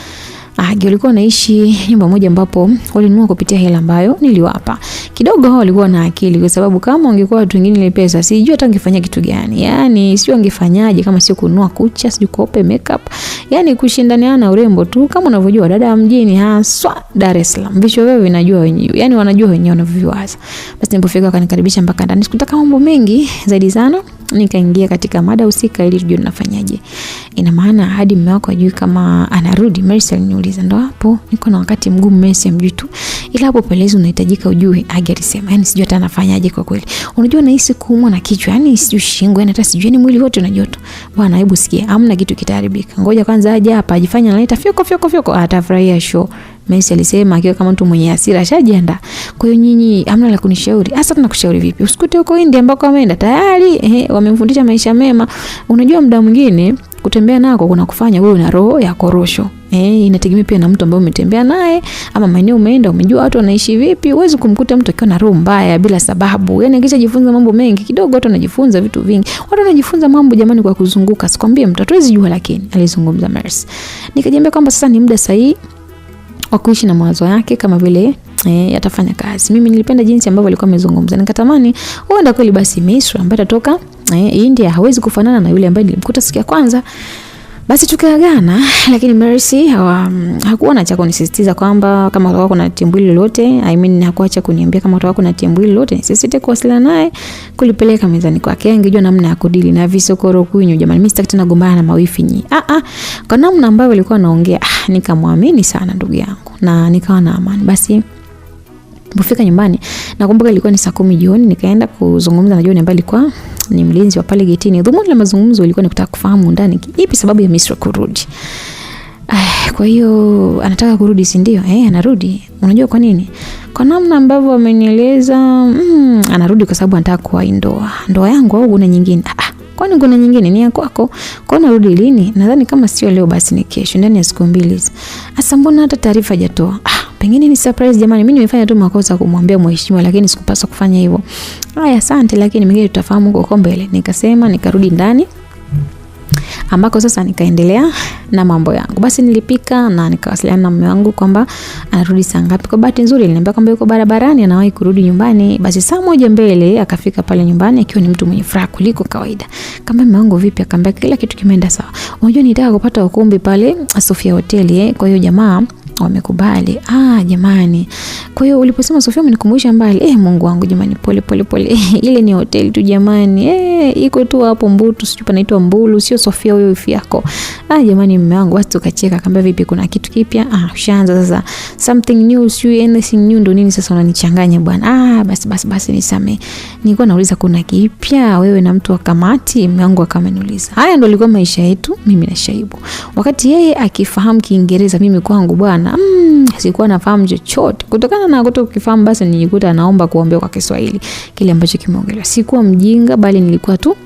walikuwa naishi nyumba moja ambapo walinunua kupitia hela ambayo niliwapa. Kidogo hao walikuwa na akili kwa sababu kama ungekuwa watu wengine ile pesa sijui hata ungefanya kitu gani. Yaani sio ungefanyaje kama sio kununua kucha, sio kope makeup. Yaani kushindaniana na urembo tu kama unavyojua dada mjini haswa Dar es Salaam. Vichwa vyao vinajua wenyewe. Yaani wanajua wenyewe wanavyowaza. Basi nilipofika wakanikaribisha mpaka ndani. Sikutaka mambo mengi zaidi sana. Nikaingia katika mada husika ili tujue tunafanyaje. Ina maana hadi mume wako ajui kama anarudi. Mercy aliniuliza ndo hapo niko na wakati mgumu. Mercy amjui tu, ila hapo pelezi unahitajika ujue. Agi alisema yani sijui hata anafanyaje kwa kweli. Unajua nahisi kuumwa na kichwa, yani sijui shingo, yani hata sijui ni mwili wote una joto. Bwana hebu sikia, hamna kitu kitaharibika. Ngoja kwanza aje hapa ajifanye analeta fyoko atafurahia show. Mercy alisema akiwa kama mtu mwenye hasira ashajiandaa. Kwa hiyo nyinyi hamna la kunishauri. Hasa tunakushauri vipi? Usikute huko India ambako wameenda tayari wamemfundisha maisha mema. Unajua muda mwingine kutembea nako kuna kufanya wewe una roho ya korosho. Inategemea pia na mtu ambaye umetembea naye ama maeneo umeenda umejua watu wanaishi vipi. Huwezi kumkuta mtu akiwa na roho mbaya bila sababu. Yaani akisha jifunza mambo mengi kidogo watu wanajifunza vitu vingi. Watu wanajifunza mambo jamani kwa kuzunguka. Sikwambie mtu hatuwezi jua, lakini alizungumza Mercy. Nikajiambia kwamba sasa ni muda sahihi wa kuishi na mawazo yake kama vile yatafanya kazi. Mimi nilipenda jinsi ambavyo alikuwa amezungumza. Nikatamani huenda kweli basi Misri ambaye atatoka India hawezi kufanana na yule ambaye nilimkuta siku ya kwanza. Basi tukaagana, lakini Mercy hakuwa na cha kunisisitiza kwamba kama utakuwa kuna timbwili lolote, hakuacha kuniambia kama utakuwa kuna timbwili lolote nisisite kuwasiliana naye kulipeleka mezani kwake. Angejua namna ya kudili na visokoro kunyo jamani. Mimi sitaki tena gombana na mawifi nyi. Kwa namna ambayo alikuwa anaongea nikamwamini sana ndugu yangu na nikawa na amani. Basi nilipofika nyumbani nakumbuka ilikuwa ni saa 10 jioni, nikaenda kuzungumza na John ambaye alikuwa ni mlinzi wa pale getini. Dhumuni la mazungumzo ilikuwa ni kutaka kufahamu ndani ipi sababu ya Misri kurudi. Kwa hiyo anataka kurudi si ndio? Anarudi. Unajua kwa nini? Kwa namna ambavyo amenieleza anarudi kwa sababu anataka kuwa ndoa yangu au kuna nyingine. Kwani kuna nyingine ni ya kwako? Kwa narudi lini? Nadhani kama sio leo basi ni kesho, ndani ya siku 2. Asa mbona hata taarifa hajatoa? Pengine ni surprise jamani. Mimi nimefanya tu makosa kumwambia mheshimiwa, lakini sikupaswa kufanya hivyo. Haya asante, lakini mengine tutafahamu huko mbele. Nikasema nikarudi ndani ambako sasa nikaendelea na mambo yangu. Basi nilipika na nikawasiliana na mume wangu kwamba anarudi saa ngapi. Kwa bahati nzuri aliniambia kwamba yuko barabarani anawahi kurudi nyumbani. Basi saa 1 mbele akafika pale nyumbani akiwa ni mtu mwenye furaha kuliko kawaida. Kamba mume wangu vipi? Akamwambia kila kitu kimeenda sawa. Unajua nitaka kupata ukumbi pale Sofia Hotel kwa hiyo jamaa wamekubali. Jamani. Kwa hiyo uliposema Sofia umenikumbusha mbali. Mungu wangu jamani, pole. Ile ni hoteli tu jamani. Iko tu hapo Mbutu, sio panaitwa Mbulu, sio Sofia huyo wifi yako. Jamani mume wangu watu tukacheka. Akamwambia vipi kuna kitu kipya? Ushaanza sasa something new, sio anything new ndo nini sasa unanichanganya bwana. Basi nisamee. Nilikuwa nauliza kuna kipya wewe na mtu wa kamati? Mume wangu akameniuliza. Haya ndo ilikuwa maisha yetu mimi na Shaibu. Wakati yeye akifahamu Kiingereza, mimi kwangu bwana sikuwa nafahamu chochote. Kutokana na kutokufahamu basi nilikuta naomba kuombea kwa Kiswahili kile ambacho kimeongelewa. Sikuwa mjinga bali nilikuwa tu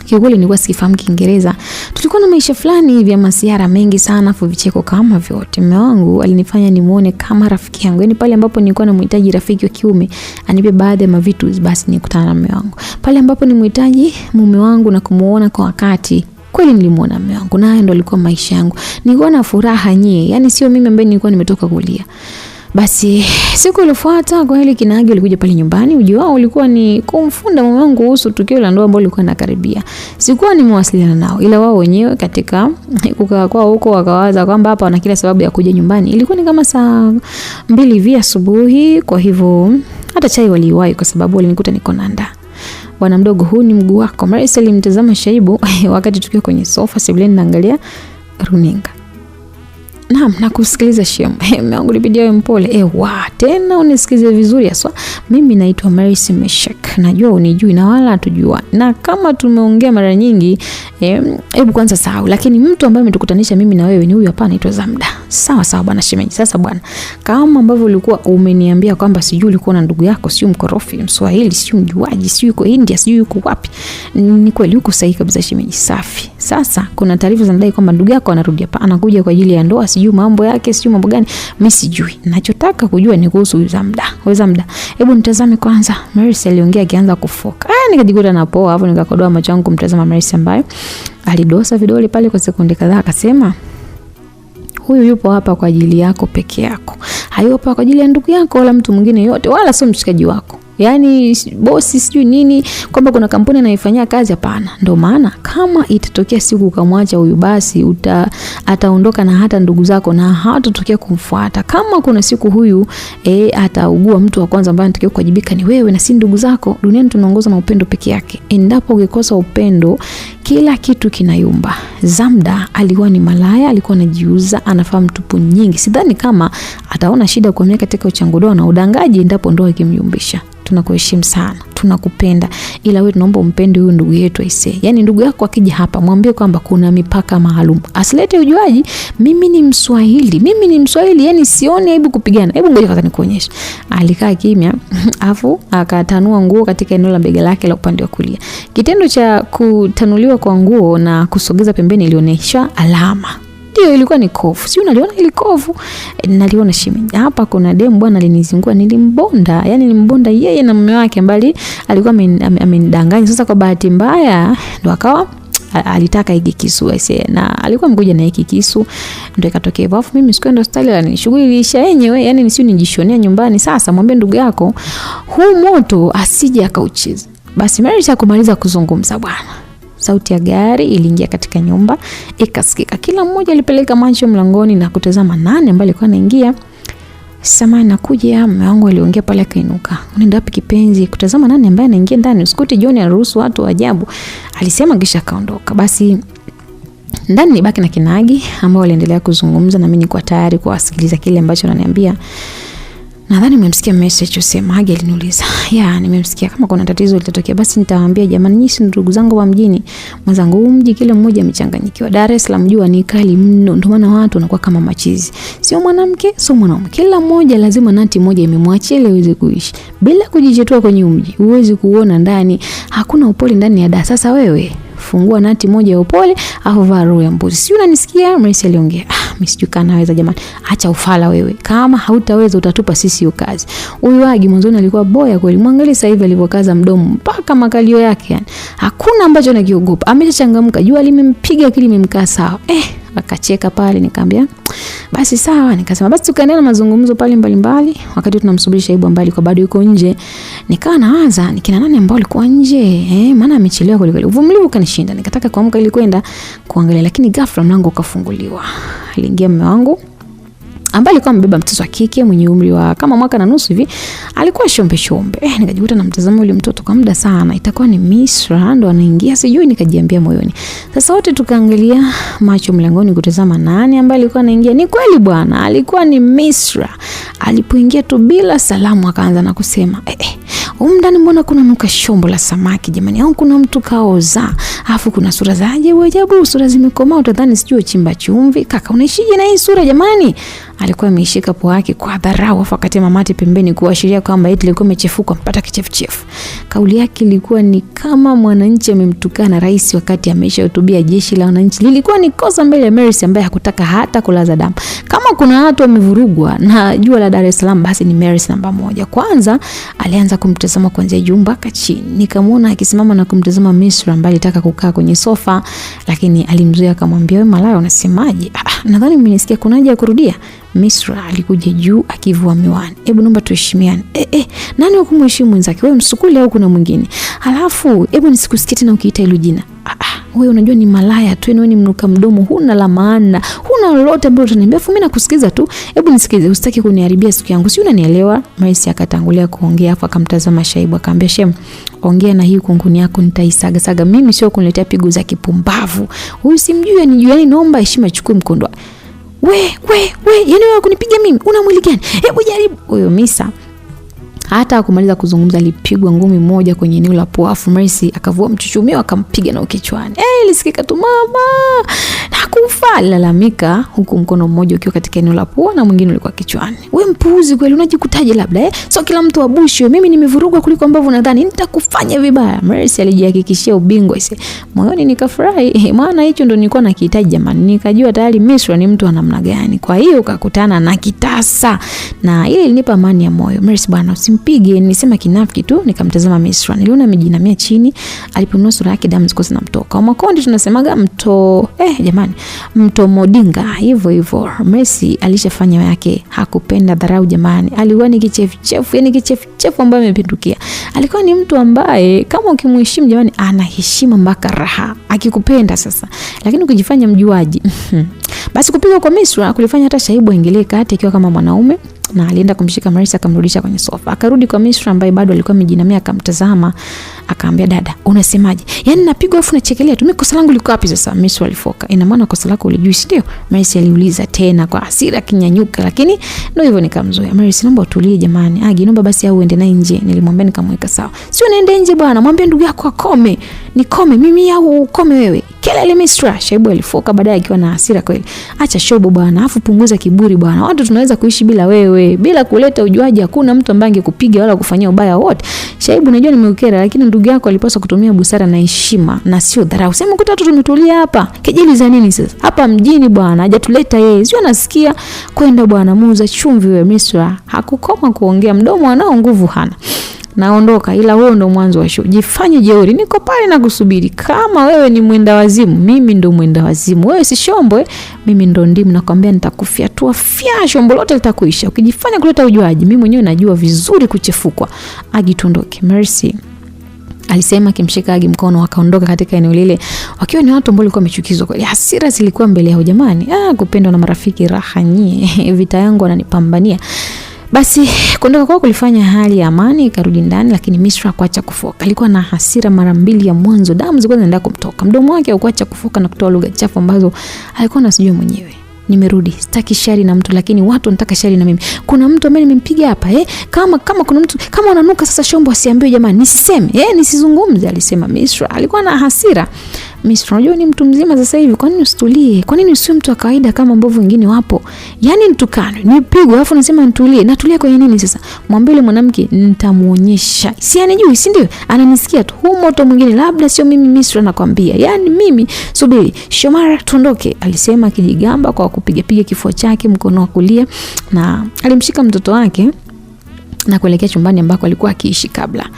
kiukweli nilikuwa sifahamu Kiingereza. Tulikuwa na maisha fulani hivi ya masiara mengi sana, vicheko kama vyote. Mume wangu alinifanya nimuone kama rafiki yangu. Yaani pale ambapo nilikuwa namhitaji rafiki wa kiume anipe baadhi ya mavitu, basi nikutana na mume wangu. Pale ambapo nimhitaji mume wangu na kumuona kwa wakati, kweli nilimuona mume wangu. Na ndo alikuwa maisha yangu. Nilikuwa na furaha nyie. Yaani sio mimi ambaye nilikuwa nimetoka kulia. Basi siku iliyofuata kwa hili Kinagi alikuja pale nyumbani. Ujio wao ulikuwa ni kumfunda mume wangu kuhusu tukio la ndoa ambalo lilikuwa linakaribia. Sikuwa nimewasiliana nao, ila wao wenyewe katika kukaa kwao huko wakawaza kwamba hapa wana kila sababu ya kuja nyumbani. Ilikuwa ni kama saa 2 hivi asubuhi, kwa hivyo hata chai waliwahi kwa sababu walinikuta niko naandaa. Bwana mdogo, huu ni mguu wako. Marisa alimtazama Shaibu wakati tukiwa kwenye sofa sebuleni naangalia runinga. Naam, nakusikiliza Shem. Mume wangu libidi awe mpole. Tena unisikize vizuri haswa. Mimi naitwa Marisa Meshak. Najua unijui na wala hatujua. Na kama tumeongea mara nyingi, hebu kwanza sahau. Lakini mtu ambaye ametukutanisha mimi na wewe ni huyu hapa, anaitwa Zamda. Sawa bwana shemeji. Sasa bwana, kama ambavyo ulikuwa umeniambia kwamba sijui ulikuwa na ndugu yako, sio mkorofi, Mswahili, sio mjuaji, sio yuko India, sio yuko wapi. Ni kweli uko sahihi kabisa shemeji. Safi. Sasa kuna taarifa zinadai kwamba ndugu yako anarudi hapa, anakuja kwa ajili ya ndoa, sijui mambo yake, sijui mambo gani, mimi sijui. Ninachotaka kujua ni kuhusu Zamda. Wewe Zamda, hebu nitazame kwanza. Marisa aliongea akianza kufoka. Nikajikuta napoa hapo, nikakodoa macho yangu kumtazama Marisa ambaye alidosa vidole pale kwa sekunde kadhaa, akasema, huyu yupo hapa kwa ajili yako peke yako. Hayupo kwa ajili ya ndugu yako wala mtu mwingine yote, wala sio mshikaji wako. Yaani bosi sijui nini, kwamba kuna kampuni anaifanyia kazi, hapana. Ndio maana kama itatokea siku ukamwacha huyu, basi ataondoka na hata ndugu zako na hatatokea kumfuata. Kama kuna siku huyu ataugua, mtu wa kwanza ambaye anatakiwa kuwajibika ni wewe na si ndugu zako. Duniani tunaongozwa na upendo peke yake. Endapo ukikosa upendo, kila kitu kinayumba. Zamda alikuwa ni malaya, alikuwa anajiuza, anafahamu tupu nyingi. Sidhani kama ataona shida kuhamia katika uchangudoa na udangaji endapo ndoa ikimyumbisha. Tunakuheshimu sana, tunakupenda, ila wewe tunaomba umpende huyu ndugu yetu aisee. Yaani ndugu yako akija hapa, mwambie kwamba kuna mipaka maalum. Asilete ujuaji, mimi ni Mswahili, yani sione aibu kupigana. Hebu ngoja kwanza nikuonyeshe. Alikaa kimya, afu akatanua nguo katika eneo la bega lake la upande wa kulia. Kitendo cha kutanuliwa kwa nguo na kusogeza pembeni ilionyesha alama. Ndio ilikuwa ni kofu. Si unaliona ile kofu? Naliona shemeji. Hapa kuna demu bwana alinizingua, nilimbonda. Yaani nilimbonda yeye na mume wake, mbali alikuwa amenidanganya. Sasa kwa bahati mbaya ndo akawa alitaka hiki kisu aisee, na alikuwa mgoja na hiki kisu, ndio ikatokea hivyo. Afu mimi sikuenda hospitali, shughuli ilisha yenyewe, yani nisio nijishonea nyumbani. Sasa mwambie ndugu yako huu moto asije akaucheza. Basi Marisa kumaliza kuzungumza bwana, sauti ya gari iliingia katika nyumba, ikasikika. Kila mmoja alipeleka macho mlangoni na kutazama nani ambaye alikuwa anaingia. Samahani nakuja, mume wangu aliongea pale akainuka. Unaenda wapi kipenzi? Kutazama nani ambaye anaingia ndani. Usikute John anaruhusu watu ajabu, alisema kisha kaondoka. Basi ndani nibaki na Kinagi ambao waliendelea kuzungumza, na mimi nilikuwa tayari kuwasikiliza kile ambacho ananiambia. Nadhani mmemsikia message usemage, aliniuliza. Nimemsikia. Kama kuna tatizo litatokea basi nitawaambia. Jamani, nyinyi si ndugu zangu wa mjini. Mwenzangu mji kila mmoja amechanganyikiwa. Dar es Salaam jua ni kali mno, ndio maana watu wanakuwa kama machizi. Sio mwanamke, sio mwanaume. Kila mmoja lazima nati moja imemwachia ili aweze kuishi. Bila kujichetua kwenye mji, huwezi kuona ndani. Hakuna upole ndani ya Dar. Sasa wewe fungua nati moja ya upole au vaa roho ya mbuzi. Si unanisikia? Marisa aliongea. Mimi sijui naweza jamani. Acha ufala wewe. Kama hautaweza utatupa sisi hiyo kazi. Huyu Agi mwanzoni alikuwa boya kweli. Mwangalie sasa hivi alivyokaza mdomo mpaka makalio yake yani. Hakuna ambacho anakiogopa. Ameshachangamka. Jua limempiga, akili imemkaa sawa. Akacheka pale, nikamwambia basi sawa. Nikasema basi tukaendelea na mazungumzo pale mbalimbali. Wakati tunamsubiria Shaibu ambaye alikuwa bado yuko nje, nikawa nawaza ni kina nani ambao walikuwa nje, maana amechelewa kweli. Uvumilivu kanishinda. Nikataka kuamka ili kwenda kuangalia, lakini ghafla mlango ukafunguliwa. Aliingia mume wangu ambaye alikuwa amebeba mtoto wa kike mwenye umri wa kama mwaka na nusu hivi. Alikuwa shombe. Nikajikuta namtazama yule mtoto kwa muda sana. Itakuwa ni Misra ndo anaingia, sijui. Nikajiambia moyoni. Sasa wote tukaangalia macho mlangoni kutazama nani ambaye alikuwa anaingia. Ni kweli bwana, alikuwa ni Misra. Alipoingia tu bila salamu akaanza na kusema, ndani mbona kuna nuka shombo la samaki jamani, au kuna mtu kaoza, afu kuna sura za ajabu, sura zimekomaa utadhani sijui chimba chumvi. Kaka, unaishije na hii sura jamani? Alikuwa ameishika pua yake kwa dharau, afu akatema mate pembeni kuashiria kwamba eti ilikuwa imechefuka mpaka kichefuchefu. Kauli yake ilikuwa ni kama mwananchi amemtukana rais wakati ameshahutubia jeshi la wananchi. Lilikuwa ni kosa mbele ya Marisa ambaye hakutaka hata kulaza damu. Kama kuna watu wamevurugwa na jua la Dar es Salaam, basi ni Marisa namba 1. Kwanza alianza kumtazama kuanzia juu mpaka chini. Nikamwona akisimama na kumtazama Misra ambaye alitaka kukaa kwenye sofa, lakini alimzuia akamwambia, wewe malaya unasemaje? nadhani mmenisikia, kuna haja ya kurudia? Misra alikuja juu akivua miwani. Hebu naomba tuheshimiane. Nani hukumheshimu mwenzake? Wewe msukule au kuna mwingine? Halafu hebu nisikusikie tena ukiita hilo jina. Wewe unajua ni malaya tu, wewe ni mnuka mdomo, huna la maana, huna lolote ambalo utaniambia. Mimi nakusikiza tu. Hebu nisikize, usitaki kuniharibia siku yangu. Si unanielewa? Maisi akatangulia kuongea, afa akamtazama Shaibu akamwambia, Shem, ongea na hii kunguni yako nitaisaga saga. Mimi sio kuniletea pigo za kipumbavu. Huyu simjui anijui, yani naomba heshima chukue mkondo. Yani wewe kunipiga mimi? Una mwili gani? Hebu jaribu. Huyo Misa hata kumaliza kuzungumza alipigwa ngumi moja kwenye eneo la pua, afu Mercy akavua mchuchumio akampiga na kichwani. Ilisikika tu, mama nakufa, lalamika, huku mkono mmoja ukiwa katika eneo la pua na mwingine ulikuwa kichwani. Wewe mpuuzi kweli, unajikutaje labda so kila mtu abushwe, mimi nimevurugwa kuliko ambavyo nadhani, nitakufanya vibaya. Mercy alijihakikishia ubingwa ise. Moyoni nikafurahi, maana hicho ndo nilikuwa nakihitaji jamani. Nikajua tayari Misra ni mtu wa namna gani. Kwa hiyo ukakutana na kitasa, na ile ilinipa amani ya moyo. Mercy bwana usimpige, nilisema kinafiki tu. Nikamtazama Misra, niliona amejinamia chini, aliponua sura yake damu ziko zinamtoka. Kwa Makonde tunasemaga mto jamani, mto Modinga hivyo. Mercy alishafanya yake, hakupenda dharau jamani. Alikuwa ni kichefu, yani kichefu ambaye amepindukia. Alikuwa ni mtu ambaye kama ukimheshimu jamani, ana heshima mpaka raha akikupenda sasa. Lakini ukijifanya mjuaji basi kupiga kwa Misra kulifanya hata Shaibu aingilie kati akiwa kama mwanaume, na alienda kumshika Mercy akamrudisha kwenye sofa. Akarudi kwa Misra ambaye bado alikuwa amejinamia, akamtazama, akamwambia, dada unasemaje? Yani napigwa afu nachekelea tu, mimi kosa langu liko wapi sasa? Misra alifoka. Ina maana kosa lako ulijui, si ndio? Mercy aliuliza tena kwa hasira kinyanyuka, lakini ndio hivyo nikamzoea. Mercy, naomba utulie jamani. Agi, naomba basi au uende naye nje. Nilimwambia nikamweka sawa. Sio naende nje bwana, mwambie ndugu yako akome. Nikome mimi au ukome wewe? Kelele Misra. Shaibu alifoka baadaye akiwa na hasira kweli. Acha shobo bwana, afu punguza kiburi bwana. Watu tunaweza kuishi bila wewe, bila kuleta ujuaji. Hakuna mtu ambaye angekupiga wala kufanyia ubaya wote. Shaibu, najua nimeukera, lakini ndugu yako alipaswa kutumia busara na heshima na sio dharau. Sema kuta watu tumetulia hapa. Kejeli za nini sasa? Hapa mjini bwana, hajatuleta yeye. Sio nasikia kwenda bwana muuza chumvi wewe. Misra hakukoma kuongea, mdomo anao nguvu hana. Naondoka, ila huo ndo mwanzo wa show. Jifanye jeuri, niko pale na kusubiri. Kama wewe ni mwenda wazimu, mimi ndo mwenda wazimu. Wewe si shombo, mimi ndo ndimu. Nakwambia nitakufyatua shombo lote litakuisha. Ukijifanya kuleta ujuaji, mimi mwenyewe najua vizuri kuchefukwa. Agi, tuondoke. Mercy alisema kimshika Agi mkono, akaondoka katika eneo lile. Wakiwa ni watu ambao walikuwa wamechukizwa kweli. Hasira zilikuwa mbele yao jamani. Kupendwa na marafiki raha nyie. Vita yangu wananipambania. Basi kuondoka kwao kulifanya hali ya amani ikarudi ndani, lakini Misra kuacha kufoka. Alikuwa na hasira mara mbili ya mwanzo, damu zilikuwa zinaenda kumtoka. Mdomo wake haukuacha kufoka na kutoa lugha chafu ambazo alikuwa anasijua mwenyewe. Nimerudi, sitaki shari na mtu, lakini watu wanataka shari na mimi. Kuna mtu ambaye nimempiga hapa kama kuna mtu, kama unanuka sasa shombo asiambiwe jamani, nisiseme nisizungumze, alisema Misra. Alikuwa na hasira. Misra, unajua ni mtu mzima sasa hivi, kwa nini usitulie? Kwa nini usiwe mtu wa kawaida kama ambavyo wengine wapo? Yani nitukane, nipigwe alafu nasema nitulie. Natulia kwenye nini sasa? Mwambie yule mwanamke nitamuonyesha. Si anijui, si ndio? Ananisikia tu. Huu moto mwingine labda sio mimi. Misra nakwambia. Yani mimi subiri. Shomara tuondoke, alisema akijigamba kwa kupiga kifua chake mkono wa kulia, na alimshika mtoto wake na kuelekea chumbani ambako alikuwa akiishi kabla.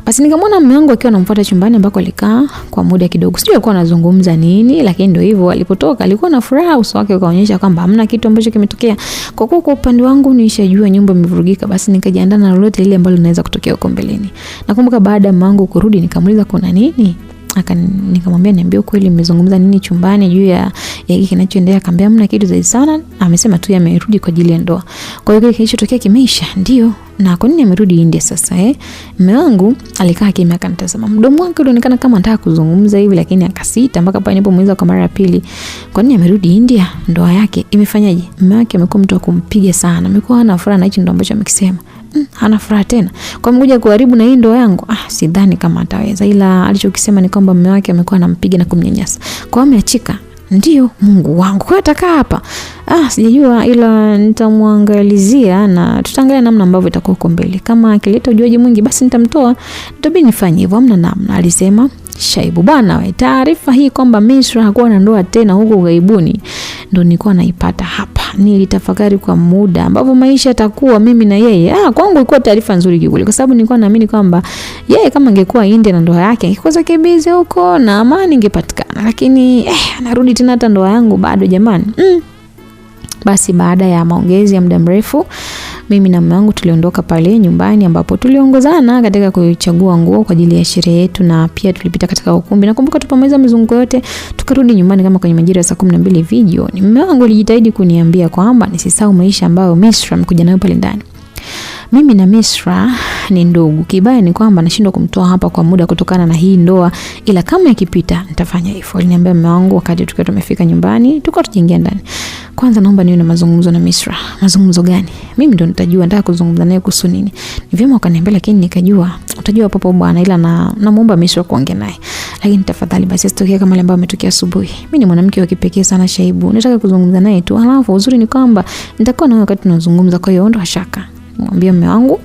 Basi nikamwona mume wangu akiwa anamfuata chumbani ambako alikaa kwa muda kidogo. Sijui alikuwa anazungumza nini, lakini ndio hivyo, alipotoka alikuwa na furaha, uso wake ukaonyesha kwamba hamna kitu ambacho kimetokea. Kwa kuwa kwa upande wangu nilishajua nyumba imevurugika, basi nikajiandaa na lolote lile ambalo linaweza kutokea huko mbeleni. Nakumbuka baada ya mwangu kurudi nikamuuliza kuna nini? Nikamwambia niambie kweli mmezungumza nini chumbani juu ya hiki kinachoendelea. Akamwambia hamna kitu zaidi sana, amesema tu yamerudi kwa ajili ya ndoa. Kwa hiyo kilichotokea kimeisha. Ndio. Na kwa nini amerudi India sasa mume wangu alikaa kimya akanitazama. Mdomo wake ulionekana kama anataka kuzungumza hivi, lakini akasita mpaka pale nilipomuuliza kwa mara ya pili, kwa nini amerudi India? Ndoa yake imefanyaje? Mume wake amekuwa mtu wa kumpiga sana. Amekuwa hana furaha na hicho ndo ambacho amekisema. Hana furaha tena. Kwa mmoja kuharibu na hii ndoa yangu. Sidhani kama ataweza. Ila alichokisema ni kwamba mume wake amekuwa anampiga na kumnyanyasa. Kwa hiyo ameachika. Ndio, Mungu wangu. Kwa hiyo atakaa hapa. Sijajua, ila nitamwangalizia na tutaangalia namna ambavyo itakuwa huko mbele. Kama akileta ujuaji mwingi basi nitamtoa. Nitabidi nifanye hivyo, hamna namna, alisema Shaibu. Bwana wewe, taarifa hii kwamba Misra hakuwa na ndoa tena huko ughaibuni ndo nilikuwa naipata hapa. Nilitafakari kwa muda ambavyo maisha yatakuwa mimi na yeye. Kwangu ilikuwa taarifa nzuri kikweli, kwa sababu nilikuwa naamini kwamba yeye kama angekuwa India na ndoa yake ingekuwa kibizi huko na amani ingepatikana. Lakini anarudi tena hata ndoa yangu bado jamani. Basi baada ya maongezi ya muda mrefu, mimi na mume wangu tuliondoka pale nyumbani, ambapo tuliongozana katika kuchagua nguo kwa ajili ya sherehe yetu, na pia tulipita katika ukumbi. Nakumbuka tupomaliza mizunguko yote tukarudi nyumbani kama kwenye majira ya saa 12 video. Mume wangu alijitahidi kuniambia kwamba nisisahau maisha ambayo Misra amekuja nayo pale ndani. Mimi na Misra ni ndugu. Kibaya ni kwamba nashindwa kumtoa hapa kwa muda kutokana na hii ndoa, ila kama ikipita nitafanya hivyo. Aliniambia mume wangu wakati tukiwa tumefika nyumbani, tukao tukiingia ndani. Kwanza naomba niwe na mazungumzo na Misra. Mazungumzo gani? Mimi ndo nitajua nataka kuzungumza naye kuhusu nini. Ni vyema ukaniambia, lakini nikajua utajua popo bwana, ila namuomba Misra kuongea naye. Lakini tafadhali basi asitokee kama ile ambayo ametokea asubuhi. Mimi ni mwanamke wa kipekee sana Shaibu. Nataka kuzungumza naye tu. Alafu uzuri ni kwamba nitakuwa na wakati tunazungumza, kwa hiyo ondoa shaka. Mwambie mume wangu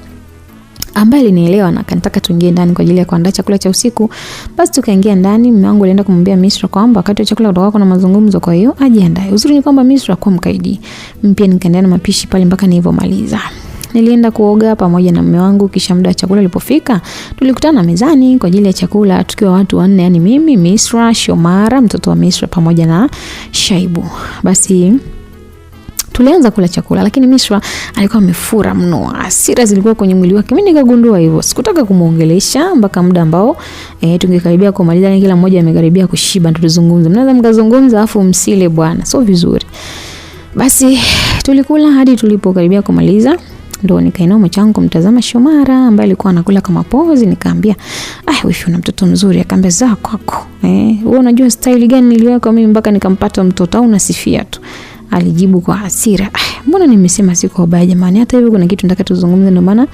ambaye alinielewa na kanitaka tuingie ndani kwa ajili ya kuandaa chakula cha usiku. Basi tukaingia ndani. Mume wangu alienda kumwambia Misra kwamba wakati wa chakula kutoka kuna mazungumzo, kwa hiyo ajiandae. Uzuri ni kwamba Misra kwa mkaidi. Mimi pia nikaendelea na mapishi pale mpaka nilipomaliza. Nilienda kuoga pamoja na mume wangu, kisha muda wa chakula ulipofika, tulikutana mezani kwa ajili ya chakula tukiwa watu 4, yani mimi, Misra, Shomara, mtoto wa Misra pamoja na Shaibu. Basi tulianza kula chakula, lakini Misra alikuwa amefura mno. Hasira zilikuwa kwenye mwili wake. Mimi nikagundua hivyo. Sikutaka kumuongelesha mpaka muda ambao tungekaribia kumaliza, na kila mmoja amekaribia kushiba ndio tuzungumze. Mnaweza mkazungumza afu msile bwana, sio vizuri. Basi tulikula hadi tulipokaribia kumaliza, ndo nikainua macho yangu kumtazama Shomara ambaye alikuwa anakula kama pozi. Nikaambia, wewe una mtoto mzuri. Akaambia, za kwako. Wewe unajua style gani niliweka mimi mpaka nikampata mtoto, au unasifia tu? Alijibu kwa hasira, mbona nimesema siko ubaya jamani, hata hivyo kuna kitu nataka tuzungumze, ndio maana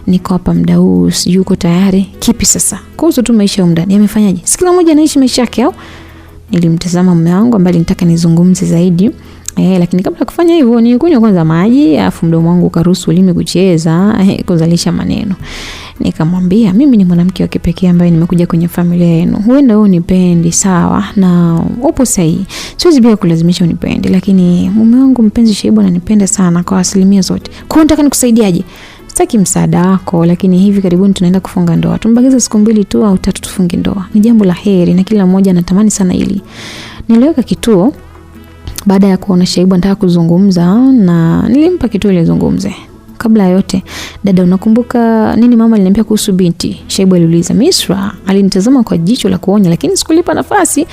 niko hapa muda huu. Sijui uko tayari. Kipi sasa? Kuhusu tu maisha ya ndani. Yamefanyaje? Si kila mmoja anaishi maisha yake au? Nilimtazama mume wangu ambaye nitaka nizungumze zaidi. Lakini kabla kufanya hivyo nikunywa kwanza maji, afu mdomo wangu ukaruhusu ulimi kucheza, kuzalisha maneno. Nikamwambia, mimi ni mwanamke wa kipekee ambaye nimekuja kwenye familia yenu. Huenda wewe unipendi, sawa, na upo sahihi. Siwezi bila kulazimisha unipende, lakini mume wangu mpenzi Shaibu ananipenda sana kwa asilimia zote. Kwa hiyo nataka nikusaidiaje? Sitaki msaada wako, lakini hivi karibuni tunaenda kufunga ndoa. Tumebakiza siku 2 tu au 3 tufunge ndoa. Ni jambo la heri na kila mmoja anatamani sana hili. Niliweka kituo baada ya kuona Shaibu anataka kuzungumza, na nilimpa kituo ile zungumze. Kabla yote, dada, unakumbuka nini mama aliniambia kuhusu binti? Shaibu aliuliza. Misra alinitazama kwa jicho la kuonya, lakini sikulipa nafasi.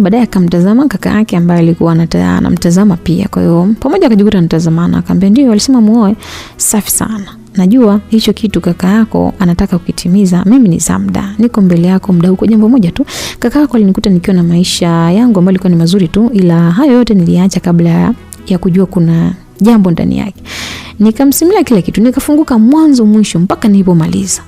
Baadaye akamtazama kaka yake ambaye alikuwa anamtazama pia. Kwa hiyo pamoja akajikuta anatazamana. Akamwambia, ndio alisema muoe. Safi sana. Najua hicho kitu kaka yako anataka kukitimiza. Mimi ni Zamda, niko mbele yako muda huko. Jambo moja tu, kaka yako alinikuta nikiwa na maisha yangu ambayo ilikuwa ni mazuri tu, ila hayo yote niliacha kabla ya kujua kuna jambo ndani yake. Nikamsimulia kila kitu, nikafunguka mwanzo mwisho mpaka nilipomaliza.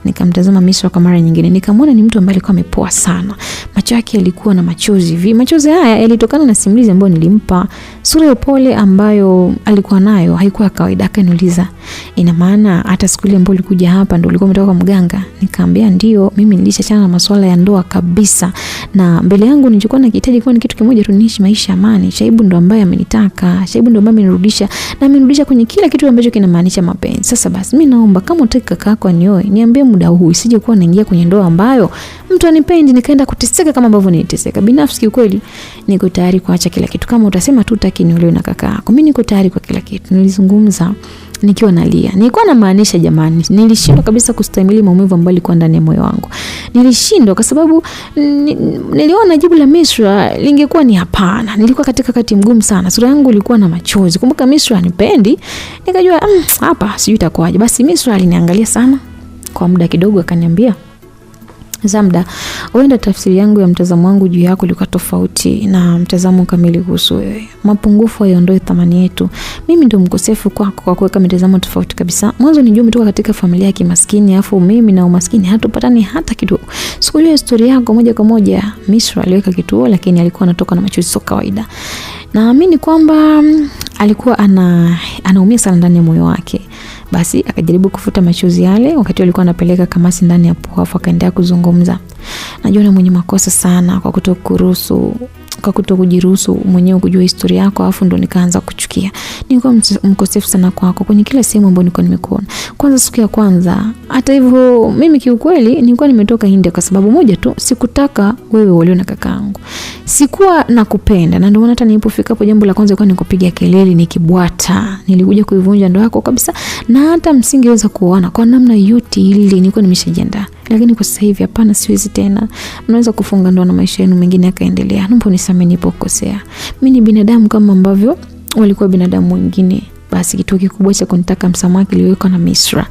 Nikamtazama Misra kwa mara nyingine. Nikamwona ni mtu ambaye alikuwa amepoa sana. Macho yake yalikuwa na machozi hivi. Machozi haya yalitokana na simulizi ambayo nilimpa. Sura ya upole ambayo alikuwa nayo haikuwa kawaida. Akaniuliza, ina maana hata siku ile ambayo ulikuja hapa ndio ulikuwa umetoka kwa mganga? Nikamwambia, ndio, mimi nilishachana na masuala ya ndoa kabisa, na mbele yangu nilichokuwa nakihitaji kwa ni kitu kimoja tu, niishi maisha ya amani. Shaibu ndo ambaye amenitaka. Shaibu ndo ambaye amenirudisha, na amenirudisha kwenye kila kitu ambacho kinamaanisha mapenzi. Sasa basi mimi naomba kama unataka kaka yako anioe, niambie muda huu, isije kuwa naingia kwenye ndoa ambayo mtu anipendi nikaenda kuteseka kama ambavyo niliteseka. Binafsi kiukweli niko tayari kuacha kila kitu. Kama utasema tu utaki niolewe na kaka yako, mimi niko tayari kwa kila kitu. Nilizungumza nikiwa nalia. Nilikuwa na maanisha jamani, nilishindwa kabisa kustahimili maumivu ambayo yalikuwa ndani ya moyo wangu. Nilishindwa kwa sababu niliona jibu la Misra lingekuwa ni hapana. Nilikuwa katika wakati mgumu sana. Sura yangu ilikuwa na machozi. Kumbuka Misra anipendi. Nikajua hapa sijui itakuwaje. Basi Misra aliniangalia sana kwa muda kidogo, akaniambia, Zamda, huenda tafsiri yangu ya mtazamo wangu juu yako ilikuwa tofauti na mtazamo kamili kuhusu wewe. Mapungufu hayaondoi thamani yetu. Mimi ndio mkosefu kwako kwa kuweka mitazamo tofauti kabisa. Mwanzo nijua umetoka katika familia ya kimaskini, afu mimi na umaskini hatupatani hata kidogo. Sikuelewa historia yako moja kwa moja. Misra aliweka kituo, lakini alikuwa anatoka na machozi sio kawaida. Naamini kwamba alikuwa anaumia sana ndani ya moyo wake. Basi akajaribu kufuta machozi yale wakati alikuwa anapeleka kamasi ndani ya pua, afu akaendelea kuzungumza. Najua na mwenye makosa sana kwa kutokuruhusu kwa kutokujiruhusu mwenyewe kujua historia yako, alafu ndo nikaanza kuchukia. Nilikuwa mkosefu sana kwako kwenye kila sehemu ambayo nilikuwa nimekuona. Kwanza siku ya kwanza, hata hivyo mimi kiukweli nilikuwa nimetoka India kwa sababu moja tu, sikutaka wewe uolewe na kakaangu. Sikuwa nakupenda, na ndio maana hata nilipofika hapo jambo la kwanza ilikuwa nikupiga kelele nikibwata. Nilikuja kuivunja ndoa yako kabisa, na hata msingeweza kuoana kwa namna yote ile, nilikuwa nimeshajiandaa. Lakini kwa sasa hivi hapana, siwezi tena. Mnaweza kufunga ndoa na maisha yenu mengine yakaendelea. Naomba unisamehe nilipokosea. Mimi ni binadamu kama ambavyo walikuwa binadamu wengine. Basi kitu kikubwa cha kunitaka msamaha kiliwekwa na Misra.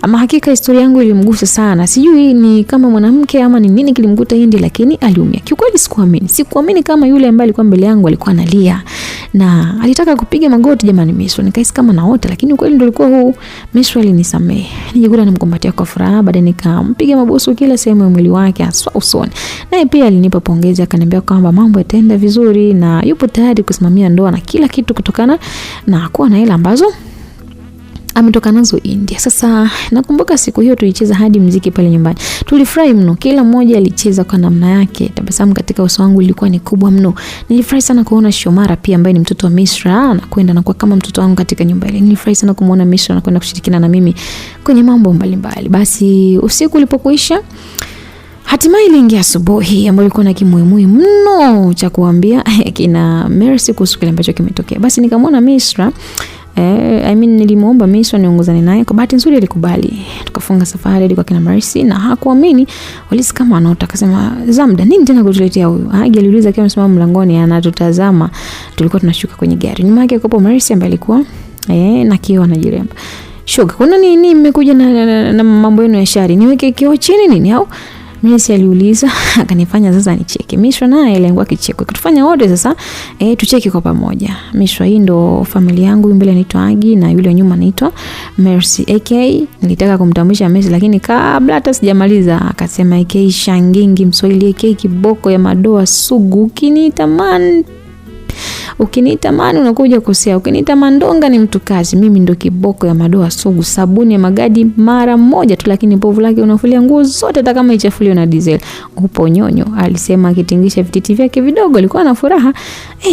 Ama hakika historia yangu ilimgusa sana. Sijui ni kama mwanamke ama ni nini kilimguta India, lakini aliumia. Kiukweli sikuamini kama yule ambaye alikuwa mbele yangu alikuwa analia na alitaka kupiga magoti. Jamani, Misra nikahisi kama naota, lakini ukweli ndio ulikuwa huu. Misra alinisamehe. Nijikuta nimkumbatia kwa furaha, baadaye nikampiga mabusu kila sehemu ya mwili wake, hasa usoni. Naye pia alinipa pongezi, akaniambia kwamba mambo yataenda vizuri na yupo tayari kusimamia ndoa na kila kitu kutokana na kuwa na hela ambazo ametoka nazo India. Sasa nakumbuka siku hiyo tulicheza hadi muziki pale nyumbani. Tulifurahi mno. Kila mmoja alicheza kwa namna yake. Tabasamu katika uso wangu ilikuwa ni kubwa mno. Nilifurahi sana kuona Shomara pia ambaye ni mtoto wa Misra na kwenda na kuwa kama mtoto wangu katika nyumba ile. Nilifurahi sana kumuona Misra na kwenda kushirikiana na mimi kwenye mambo mbalimbali. Basi usiku ulipokuisha, hatimaye iliingia asubuhi ambayo ilikuwa na kimuhimu mno cha kuambia kina Mercy kuhusu kile ambacho kimetokea. Basi nikamwona Misra, nilimuomba Misra niongozane naye. Kwa bahati nzuri alikubali. Tukafunga safari hadi kwa kina Mercy na hakuamini. Walisi kama anaota, akasema, "Zamda, nini tena kutuletea huyu?" Aliuliza akiwa amesimama mlangoni anatutazama. Tulikuwa tunashuka kwenye gari. Nyuma yake yuko Mercy ambaye alikuwa na kioo anajiremba. "Shoga, kuna nini mmekuja na mambo yenu ya shari? Niweke kioo chini nini au?" Mercy aliuliza, akanifanya sasa nicheke. Misra naye alengwa kicheko. Kutufanya wote sasa tucheke kwa pamoja. Misra, hii ndo familia yangu, mbele anaitwa Agi na yule nyuma anaitwa Mercy AK. Nilitaka kumtambulisha Mercy, lakini kabla hata sijamaliza akasema AK Shangingi, Mswahili AK kiboko ya madoa sugu. Ukiniita mani unakuja kukosea. Ukiniita mandonga ni mtu kazi. Mimi ndo kiboko ya madoa sugu, sabuni ya magadi mara moja tu, lakini povu lake unafulia nguo zote hata kama ichafuliwe na diesel. Upo nyonyo, alisema akitingisha vititi vyake vidogo. Alikuwa na furaha.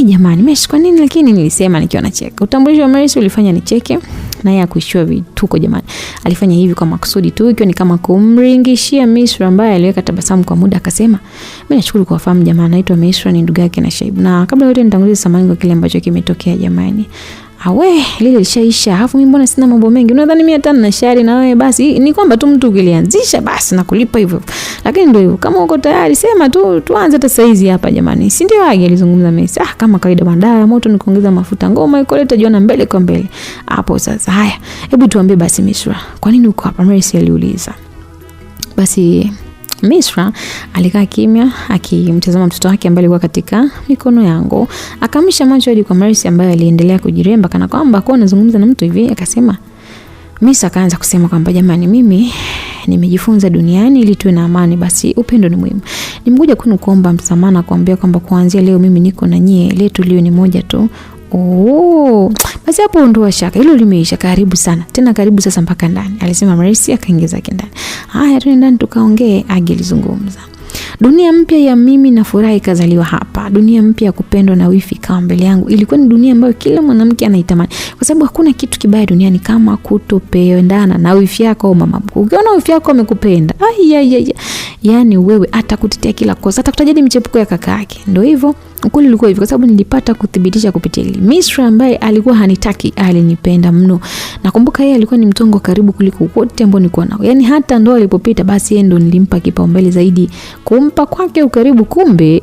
Jamani, nimeshikwa nini? Lakini nilisema nikiwa nacheka. Utambulisho wa Mercy ulifanya nicheke, naye akuishia vituko jamani. Alifanya hivi kwa makusudi tu, ikiwa ni kama kumringishia Misra ambaye aliweka tabasamu kwa muda, akasema, "Mimi nashukuru kwa fahamu jamani, naitwa Misra, ni ndugu yake na Shaibu. Na kabla yote nitangulize samahani kwa kile ambacho kimetokea jamani." Lile lishaisha. Alafu mimi mbona sina mambo mengi? Unadhani mimi hata na shari na wewe? Basi ni kwamba tu mtu ukilianzisha basi nakulipa hivyo. Lakini ndio hivyo. Kama uko tayari sema tu, tuanze hata saizi hapa jamani. Si ndio? Alizungumza Messi. Kama kawaida baadaye ya moto nikuongeza mafuta, ngoma ikoleta jiona mbele kwa mbele. Hapo sasa. Haya, hebu tuambie basi Misra, kwa nini uko hapa? Mercy aliuliza. Basi Misra alikaa kimya akimtazama mtoto wake ambaye alikuwa katika mikono yangu. Akamisha macho hadi kwa Mercy ambaye aliendelea kujiremba kana kwamba kwa anazungumza na mtu hivi. Akasema, Misra akaanza kusema kwamba jamani, mimi nimejifunza duniani ili tuwe na amani, basi upendo ni muhimu. Nimekuja kwenu kuomba msamaha na kuambia kwamba kuanzia leo mimi niko na nyie, letu leo ni moja tu. Basi hapo ondoa shaka, hilo limeisha. Karibu sana. Tena karibu sasa mpaka ndani, alisema Mercy akaingiza ndani. Haya, twende ndani tukaongee, alizungumza. Dunia mpya ya mimi na furaha ikazaliwa hapa. Dunia mpya ya kupendwa na wifi kama mbele yangu. Ilikuwa ni dunia ambayo kila mwanamke anaitamani. Kwa sababu hakuna kitu kibaya duniani kama kutopendana na wifi yako au mama mkwe. Ukiona wifi yako amekupenda, yaani wewe atakutetea kila kosa, atakutajadi michepuko ya kaka yake. Ndio hivyo. Ukweli ulikuwa hivyo kwa sababu nilipata kuthibitisha kupitia hili. Misra ambaye alikuwa hanitaki alinipenda mno. Nakumbuka yeye alikuwa ni mtongo karibu kuliko wote ambao nilikuwa nao. Yaani hata ndoa ilipopita basi yeye ndo nilimpa kipaumbele zaidi. Kumpa kwake ukaribu, kumbe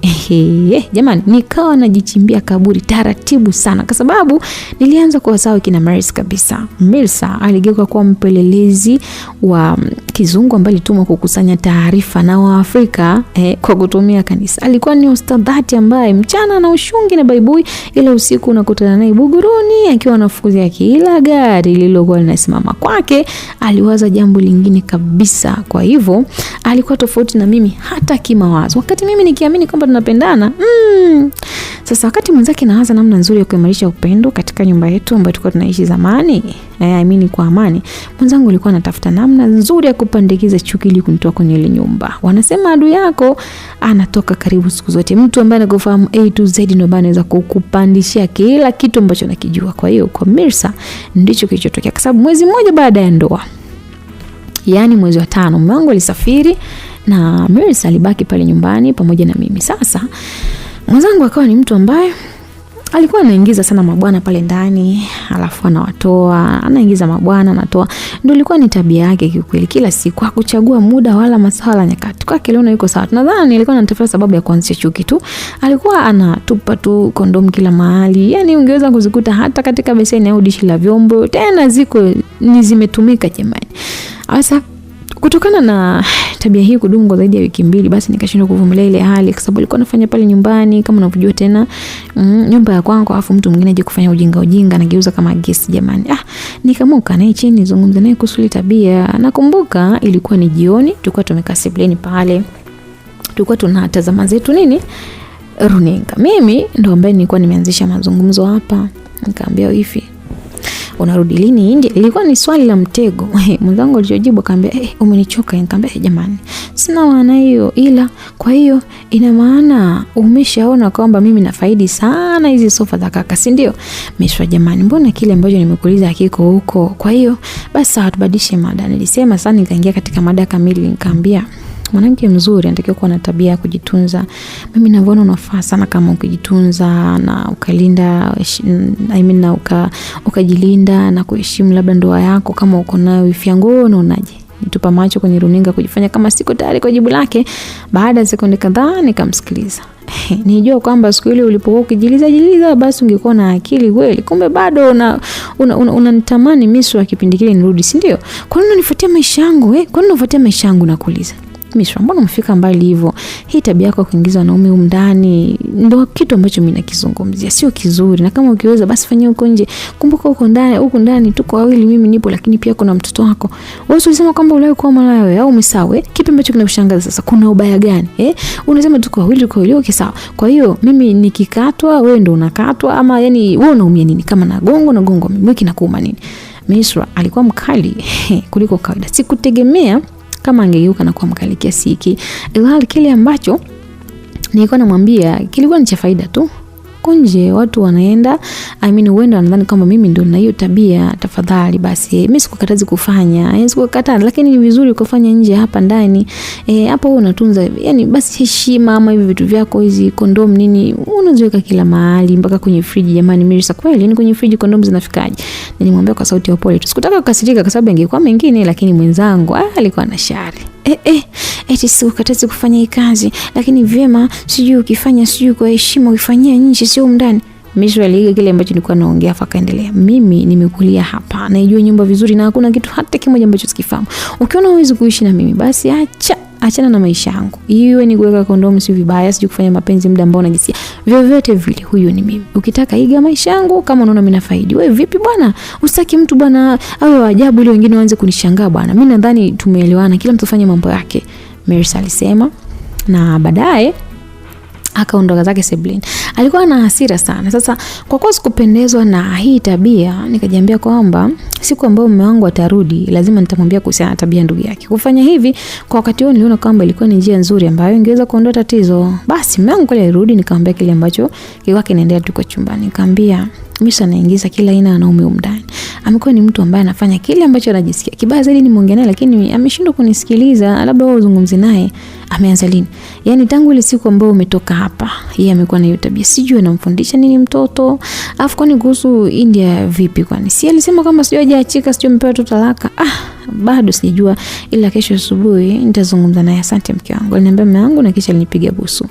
jamani nikawa najichimbia kaburi taratibu sana kwa sababu nilianza kuwasawa kina Mercy kabisa. Mercy aligeuka kuwa mpelelezi wa kizungu ambaye alitumwa kukusanya taarifa na Waafrika kwa kutumia kanisa. Alikuwa ni ustadhati ambaye mchana na ushungi na baibui, ila usiku unakutana naye Buguruni akiwa anafukuzia kila gari lililokuwa linasimama kwake. Aliwaza jambo lingine kabisa. Kwa hivyo alikuwa tofauti na mimi hata kimawazo. Wakati mimi nikiamini kwamba tunapendana, sasa wakati mwenzake anawaza namna nzuri ya kuimarisha upendo katika nyumba yetu ambayo tulikuwa tunaishi zamani, kwa amani, mwenzangu alikuwa anatafuta namna nzuri ya kupandikiza chuki ili kunitoa kwenye ile nyumba. Wanasema adui yako anatoka karibu siku zote. Mtu ambaye anakufahamu A to Z ndio ambaye anaweza kukupandishia kila kitu ambacho unakijua. Kwa hiyo kwa Mirsa ndicho kilichotokea, kwa sababu mwezi mmoja baada ya ndoa, yani mwezi wa 5, mume wangu alisafiri na Mirsa alibaki pale nyumbani pamoja na mimi. Sasa mwenzangu akawa ni mtu ambaye alikuwa anaingiza sana mabwana pale ndani, alafu anawatoa, anaingiza mabwana, anatoa. Ndio ilikuwa ni tabia yake kiukweli, kila siku hakuchagua muda wala masaa wala nyakati. Kwa kile yuko sawa. Nadhani ilikuwa anatafuta sababu ya kuanzisha chuki tu. Alikuwa anatupa tu kondomu kila mahali. Yani ungeweza kuzikuta hata katika beseni au dishi la vyombo. Tena ni zimetumika jamani. Sasa kutokana na tabia hii kudumu kwa zaidi ya wiki 2, basi nikashindwa kuvumilia ile hali, kwa sababu alikuwa anafanya pale nyumbani kama unavyojua tena nyumba ya kwangu, afu mtu mwingine aje kufanya ujinga anageuza kama guest jamani. Nikamuka naye chini nizungumze naye kuhusu ile tabia. Nakumbuka ilikuwa ni jioni, tulikuwa tumekaa sebuleni pale, tulikuwa tunatazama zetu runinga. Mimi ndo ambaye nilikuwa nimeanzisha mazungumzo hapa. Nikamwambia hivi, unarudi lini India? Ilikuwa ni swali la mtego. Mwenzangu alichojibu akamwambia, umenichoka. Nikamwambia, jamani, sina maana hiyo, ila kwa hiyo ina maana umeshaona kwamba mimi nafaidi sana hizi sofa za kaka, si ndio? Mishwa, jamani, mbona kile ambacho nimekuuliza hakiko huko? Kwa hiyo basi sawa, tubadilishe mada. Nilisema sana, nikaingia katika mada kamili. Nikamwambia, mwanamke mzuri anatakiwa kuwa na tabia ya kujitunza. Mimi navyoona unafaa sana kama ukijitunza na ukalinda, na ukajilinda na kuheshimu labda ndoa yako kama uko nayo. Wifi yangu, unaonaje? Nitupa macho kwenye runinga kujifanya kama siko tayari kwa jibu lake. Baada ya sekunde kadhaa nikamsikiliza. Nijua kwamba siku ile ulipokuwa ukijiliza basi ungekuwa na akili kweli. Kumbe bado unanitamani Misra kipindi kile nirudi, si ndio? Kwa nini unifuatia maisha yangu? Kwa nini unafuatia maisha yangu nakuuliza? Misra, mbona umefika mbali hivyo? Hii tabia yako kuingiza wanaume huko ndani ndio kitu ambacho mimi nakizungumzia, sio kizuri. Na kama ukiweza basi fanyia huko nje. Kumbuka huko ndani tuko wawili, mimi nipo, lakini pia kuna mtoto wako. Wewe ulisema kwamba ulai kwa malaya wewe, au umesawa? Kipi ambacho kinakushangaza sasa? Kuna ubaya gani? Unasema tuko wawili, okay sawa. Kwa hiyo mimi nikikatwa wewe ndio unakatwa, ama yani wewe unaumia nini? Kama nagongo mimi kinakuuma nini? Misra alikuwa mkali kuliko kawaida. Sikutegemea kama angegeuka na kuwa mkali kiasi hiki. Ilhali kile ambacho nilikuwa namwambia kilikuwa ni cha faida tu. Kunje watu wanaenda, huenda wanadhani kama mimi ndio na hiyo tabia. Tafadhali basi, mimi sikukatazi kufanya, sikukataza, lakini ni vizuri kufanya nje. Hapa ndani hapa wewe unatunza, yani basi heshima, ama hivi vitu vyako, hizi kondom nini unaziweka kila mahali mpaka kwenye friji. Jamani, mimi sasa kweli ni kwenye friji kondom zinafikaje? Nilimwambia kwa sauti ya upole tu. Sikutaka kukasirika kwa sababu ingekuwa mengine, lakini mwenzangu alikuwa na shari. Eti sikukatazi kufanya hii kazi, lakini vyema sijui ukifanya sijui kwa heshima ukifanyia nje sio ndani. Misra aliiga kile ambacho nilikuwa naongea, afa kaendelea. Mimi nimekulia hapa, naijua nyumba vizuri na hakuna kitu hata kimoja ambacho sikifahamu. Ukiona huwezi kuishi na mimi, basi achana na maisha yangu. Iwe ni kuweka kondomu si vibaya, sijui kufanya mapenzi muda ambao unajisikia. Vyovyote vile huyo ni mimi. Ukitaka iga maisha yangu kama unaona mimi nafaidi. Wewe vipi bwana? Usitaki mtu bwana awe ajabu ile wengine waanze kunishangaa bwana. Mimi nadhani tumeelewana, kila mtu afanye mambo yake, Mirsa alisema. Na baadaye akaondoka zake sebuleni. Alikuwa na hasira sana. Sasa kwa kuwa sikupendezwa na hii tabia, nikajiambia kwamba siku ambayo mume wangu atarudi lazima nitamwambia kuhusiana na tabia ndugu yake. Kufanya hivi kwa wakati huo niliona kwamba ilikuwa ni njia nzuri ambayo ingeweza kuondoa tatizo. Basi mume wangu alirudi, nikamwambia kile ambacho kilikuwa kinaendelea tu kwa chumbani. Nikamwambia Misha anaingiza kila aina ya wanaume huko ndani. Amekuwa ni mtu ambaye anafanya kile ambacho anajisikia. Kibaya zaidi nimeongea naye lakini ameshindwa kunisikiliza. Labda wewe uzungumze naye. Ameanza lini? Yaani tangu ile siku ambayo umetoka hapa, yeye amekuwa na hiyo tabia. Sijui anamfundisha nini mtoto. Alafu kwani kuhusu India vipi kwani? Si alisema kama sijui hajaachika, sijui mpewa tu talaka. Bado sijajua, ila kesho asubuhi nitazungumza naye. Asante mke wangu. Aliniambia mume wangu na kisha alinipiga busu.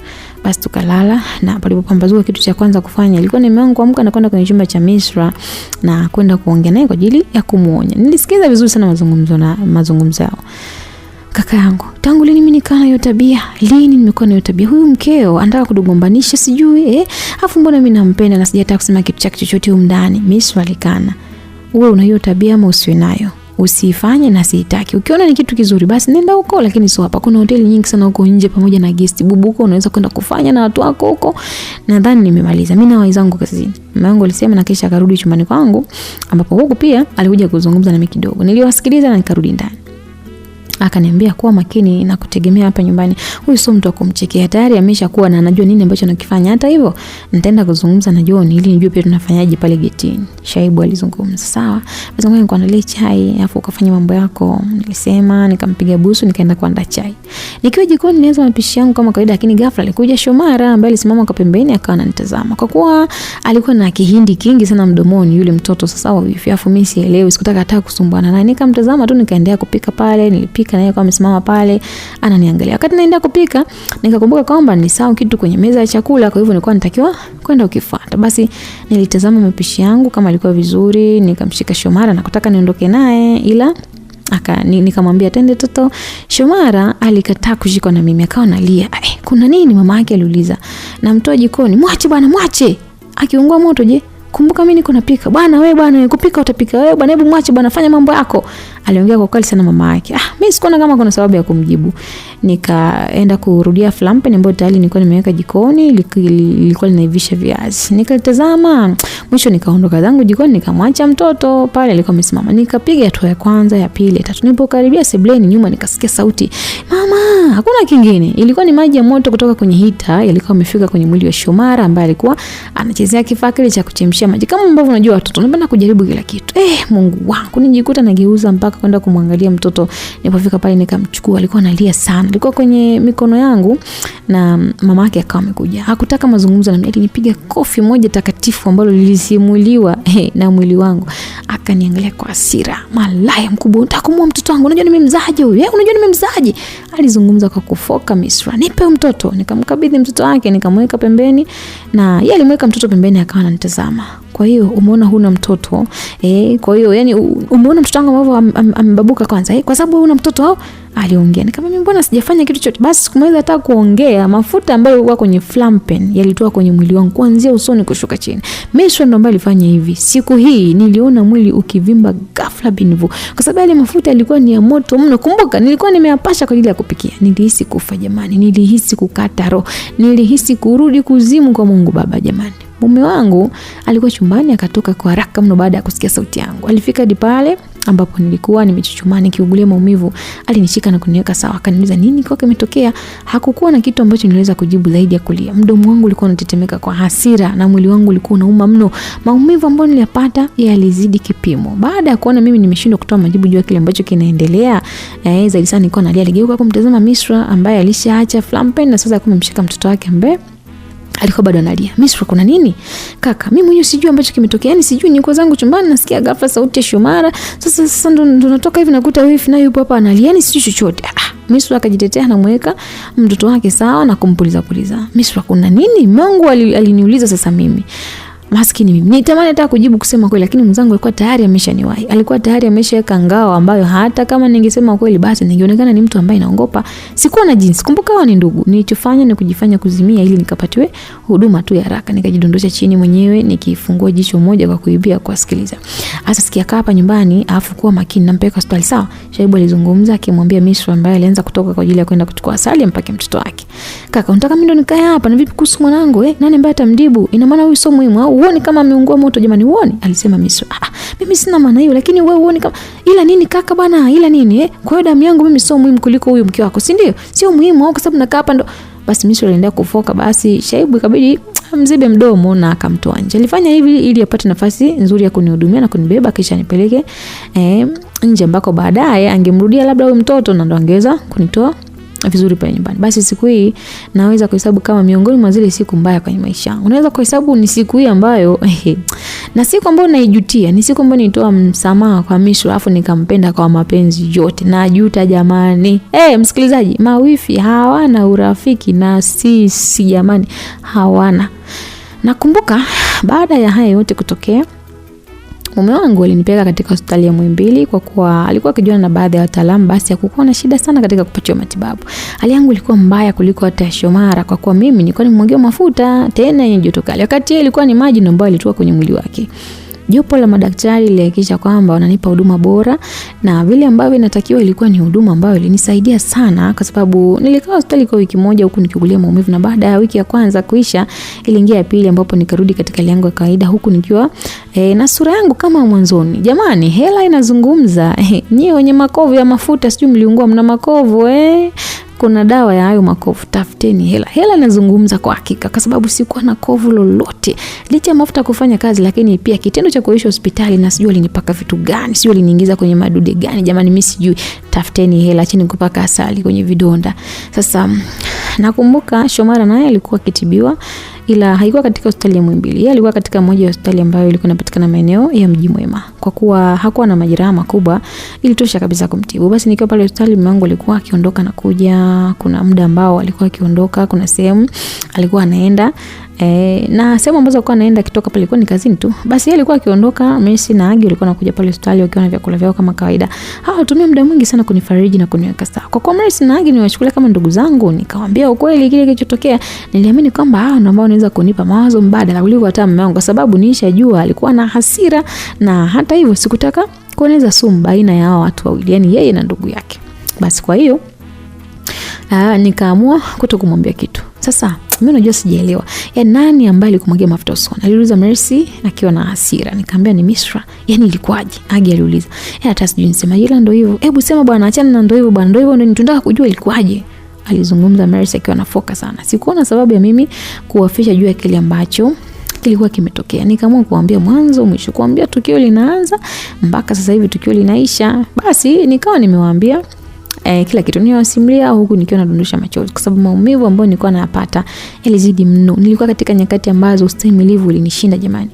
Basi tukalala, na palipopambazuka kitu cha kwanza kufanya ilikuwa ni mume wangu kuamka na kwenda kwenye chumba cha Misra na kwenda kuongea naye kwa ajili ya kumuonya. Nilisikiza vizuri sana mazungumzo yao. Kaka yangu, tangu lini mimi nikaa na hiyo tabia? Lini nimekuwa na hiyo tabia? Huyu mkeo anataka kudugombanisha sijui, afu mbona mimi nampenda na sijataka kusema kitu chake chochote huko ndani. Misra alikana. Wewe una hiyo tabia ama usiwe nayo? Usifanye na sitaki. Ukiona ni kitu kizuri basi nenda huko, lakini sio hapa. Kuna hoteli nyingi sana huko nje pamoja na guest bubuko unaweza kwenda kufanya na watu wako huko. Nadhani nimemaliza. Mimi na wenzangu kazini. Mama yangu alisema na kisha akarudi chumbani kwangu ambapo huko pia alikuja kuzungumza na mimi kidogo. Niliwasikiliza na nikarudi ndani. Akaniambia kuwa makini na kutegemea hapa nyumbani. Huyu sio mtu wa kumchekea. Tayari ameshakuwa na anajua nini ambacho anakifanya. Hata hivyo nitaenda kuzungumza na John ili nijue pia tunafanyaje pale getini. Shaibu alizungumza. Sawa. Basi ngoja nikuandalie chai afu ukafanya mambo yako. Nilisema, nikampiga busu, nikaenda kuandaa chai. Nikiwa jikoni nianza mapishi yangu kama kawaida, lakini ghafla alikuja Shomara ambaye alisimama kwa pembeni akawa ananitazama. Kwa kuwa alikuwa na kihindi kingi sana mdomoni yule mtoto sasa wa wifi. Afu mimi sielewi, sikutaka hata kusumbuana naye. Nikamtazama tu nikaendelea kupika pale. Nilipika naye kwa amesimama pale ananiangalia. Wakati naenda kupika nikakumbuka kwamba nilisahau kitu kwenye meza ya chakula, kwa hivyo nilikuwa natakiwa kwenda ukifuata. Basi nilitazama mapishi yangu kama alikuwa vizuri, nikamshika Shomara na kutaka niondoke naye, ila nikamwambia tende toto. Shomara alikataa kushikwa na mimi, akawa analia. Kuna nini mama yake aliuliza. Na mtoa jikoni, mwache bwana, mwache. Akiungua moto je? Kumbuka mimi niko napika. Bwana wewe kupika utapika wewe bwana, hebu mwache bwana, fanya mambo yako. Aliongea kwa kali sana mama yake. Mimi sikuona kama kuna sababu ya kumjibu. Nikaenda kurudia flampen ambayo tayari nilikuwa nimeweka jikoni, ilikuwa linaivisha viazi. Nikalitazama, mwisho nikaondoka zangu jikoni, nikamwacha mtoto pale alikuwa amesimama. Nikapiga hatua ya kwanza, ya pili, ya tatu. Nilipokaribia sebleni nyuma nikasikia sauti, "Mama!" Hakuna kingine. Ilikuwa ni maji ya moto kutoka kwenye hita, yalikuwa yamefika kwenye mwili wa Shomara ambaye alikuwa anachezea kifaa kile cha kuchemshia maji. Kama ambavyo unajua watoto wanapenda kujaribu kila kitu. Mungu wangu, nijikuta nageuza mpaka kwenda kumwangalia mtoto. Nilipofika pale nikamchukua, alikuwa analia sana. Alikuwa kwenye mikono yangu na mama yake akawa amekuja. Hakutaka mazungumzo na mimi, alinipiga kofi moja takatifu ambalo lilisimuliwa na mwili wangu. Akaniangalia kwa hasira. Malaya mkubwa, unataka kumuua mtoto wangu? Unajua nimemzaje huyu? Unajua nimemzaje? Alizungumza kwa kufoka Misra. Nipe mtoto. Nikamkabidhi mtoto wake, nikamweka pembeni na yeye alimweka mtoto pembeni akawa ananitazama. Kwa hiyo umeona huna mtoto. Kwa hiyo yani umeona mtoto wangu ambavyo amebabuka kwanza. Kwa sababu huna mtoto au? Aliongea. Nikamwambia mbona sijafanya kitu chochote. Basi sikumaliza hata kuongea, mafuta ambayo yalikuwa kwenye flampen yalitoka kwenye mwili wangu kuanzia usoni kushuka chini. Misra ndo ambaye alifanya hivi. Siku hii niliona mwili ukivimba ghafla binvu. Kwa sababu ile mafuta yalikuwa ni ya moto mno. Kumbuka nilikuwa nimeyapasha kwa ajili ya kupikia. Nilihisi kufa jamani. Nilihisi kukata roho. Nilihisi kurudi kuzimu kwa Mungu Baba jamani. Mume wangu alikuwa chumbani, akatoka kwa haraka mno baada ya kusikia sauti yangu. Alifika hadi pale ambapo nilikuwa nimechuchumaa nikiugulia maumivu. Alinishika na kuniweka sawa. Akaniuliza nini kwa kimetokea. Hakukuwa na kitu ambacho niliweza kujibu zaidi ya kulia. Mdomo wangu ulikuwa unatetemeka kwa hasira na mwili wangu ulikuwa unauma mno. Maumivu ambayo niliyapata yalizidi kipimo. Baada ya kuona mimi nimeshindwa kutoa majibu juu ya kile ambacho kinaendelea, zaidi sana nilikuwa nalia. Aligeuka kumtazama Misra ambaye alishaacha flampen na sasa alikuwa amemshika mtoto wake ambaye alikuwa bado analia. Misra, kuna nini? Kaka, mimi mwenyewe sijui ambacho kimetokea. Yaani sijui, niko zangu chumbani nasikia ghafla sauti ya Shomara. Sasa ndo natoka hivi nakuta wifi na yupo hapa analia. Yaani sijui chochote. Misra akajitetea na mweka mtoto wake sawa na kumpuliza. Misra, kuna nini? Mungu aliniuliza sasa mimi. Maskini mimi. Nitamani hata kujibu kusema kweli, lakini mzangu alikuwa tayari ameshaniwahi. Alikuwa tayari ameshaweka ngao ambayo hata kama ningesema kweli basi ningeonekana ni mtu ambaye naongopa. Sikuwa na jinsi. Kumbuka wao ni ndugu. Nilichofanya ni kujifanya kuzimia ili nikapatiwe huduma tu ya haraka. Nikajidondosha chini mwenyewe nikifungua jicho moja kwa kuibia kusikiliza. Sasa sikia kaa hapa nyumbani afu kuwa makini nampeleka hospitali sawa. Shaibu alizungumza akimwambia Misra ambaye alianza kutoka kwa ajili ya kwenda kuchukua asali mpaka mtoto wake. Kaka, unataka mimi ndo nikae hapa na vipi kuhusu mwanangu? Nani ambaye atamdibu? Ina maana huyu sio muhimu au uone kama ameungua moto jamani, uone? Alisema Misra. Mimi sina maana hiyo, lakini wewe uone kama ila nini kaka bana, ila nini kwa hiyo damu yangu mimi sio muhimu kuliko huyu mke wako, si ndio? Sio muhimu au kwa sababu nakaa hapa ndo. Basi Misra aliendelea kufoka. Basi Shaibu ikabidi mzibe mdomo na akamtoa nje. Alifanya hivi ili apate nafasi nzuri ya kunihudumia na kunibeba kisha nipeleke nje ambako baadaye angemrudia labda huyo mtoto na ndo angeweza kunitoa vizuri pale nyumbani. Basi siku hii naweza kuhesabu kama miongoni mwa zile siku mbaya kwenye maisha yangu. Unaweza kuhesabu ni siku hii ambayo na siku ambayo naijutia, ni siku ambayo nilitoa msamaha kwa Misra afu nikampenda kwa mapenzi yote. Najuta jamani. Msikilizaji, mawifi hawana urafiki na sisi jamani, hawana. Nakumbuka baada ya haya yote kutokea, mume wangu alinipeleka katika hospitali ya Muhimbili kwa kuwa alikuwa akijuana na baadhi ya wataalamu. Basi hakukuwa na shida sana katika kupatiwa matibabu. Hali yangu ilikuwa mbaya kuliko hata Shomara kwa kuwa mimi nilikuwa nimemwagia mafuta tena yenye joto kali, wakati ilikuwa ni maji ambayo ilitoka kwenye mwili wake. Jopo la madaktari lilihakikisha kwamba wananipa huduma bora na vile ambavyo inatakiwa. Ilikuwa ni huduma ambayo ilinisaidia sana kwa sababu nilikaa hospitali kwa wiki moja huku nikiugulia maumivu, na baada ya wiki ya kwanza kuisha iliingia ya pili ambapo nikarudi katika hali yangu ya kawaida huku nikiwa na sura yangu kama mwanzoni. Jamani, hela inazungumza. Nyie wenye makovu ya mafuta, sijui mliungua mna makovu kuna dawa ya hayo makovu, tafuteni hela. Hela inazungumza kwa hakika, kwa sababu sikuwa na kovu lolote licha ya mafuta kufanya kazi, lakini pia kitendo cha kuishi hospitali na sijui alinipaka vitu gani, sijui aliniingiza kwenye madude gani. Jamani, mimi sijui. Tafuteni hela, chini kupaka asali kwenye vidonda. Sasa nakumbuka Shomara naye alikuwa kitibiwa, ila haikuwa katika hospitali ya Muhimbili. Yeye alikuwa katika moja ya hospitali ambayo ilikuwa inapatikana maeneo ya Mji Mwema. Kwa kuwa hakuwa na majeraha makubwa, ilitosha kabisa kumtibu. Basi nikiwa pale hospitali, mume wangu alikuwa akiondoka na kuja. Kuna muda ambao alikuwa akiondoka, kuna sehemu alikuwa anaenda na sehemu ambazo alikuwa anaenda kitoka pale ilikuwa ni kazini tu. Basi yeye alikuwa akiondoka, Messi na Agi walikuwa wanakuja pale hospitali wakiwa na vyakula vyao kama kawaida. Hutumia muda mwingi sana kunifariji na kuniweka sawa. Kwa kuwa Messi na Agi niwachukulia kama ndugu zangu, nikawaambia ukweli kile kilichotokea. Niliamini kwamba hao ndio ambao wanaweza kunipa mawazo mbadala kuliko hata mume wangu, kwa sababu nishajua alikuwa na hasira, na hata hivyo sikutaka kueneza sumu baina ya hao watu wawili, yani yeye na ndugu yake. Basi kwa hiyo nikaamua kutokumwambia kitu. Sasa mimi unajua sijaelewa. Nani ambaye alikumwagia mafuta usoni? Aliuliza Mercy akiwa na hasira. Nikamwambia ni Misra. Yani ilikuwaje? Agi aliuliza. Hata sijui nisema ila ndio hivyo. Hebu sema bwana, achana na ndio hivyo bwana. Ndio hivyo ndio tunataka kujua ilikuwaje. Alizungumza Mercy akiwa na foka sana. Sikuona sababu ya mimi kuwafisha juu ya kile ambacho kilikuwa kimetokea. Nikaamua kuambia mwanzo mwisho, kuambia tukio linaanza mpaka sasa hivi tukio linaisha. Basi nikawa nimewaambia kila kitu, niwasimulia huku nikiwa nadondosha machozi, kwa sababu maumivu ambayo nilikuwa napata yalizidi mno. Nilikuwa katika nyakati ambazo ustahimilivu ulinishinda jamani.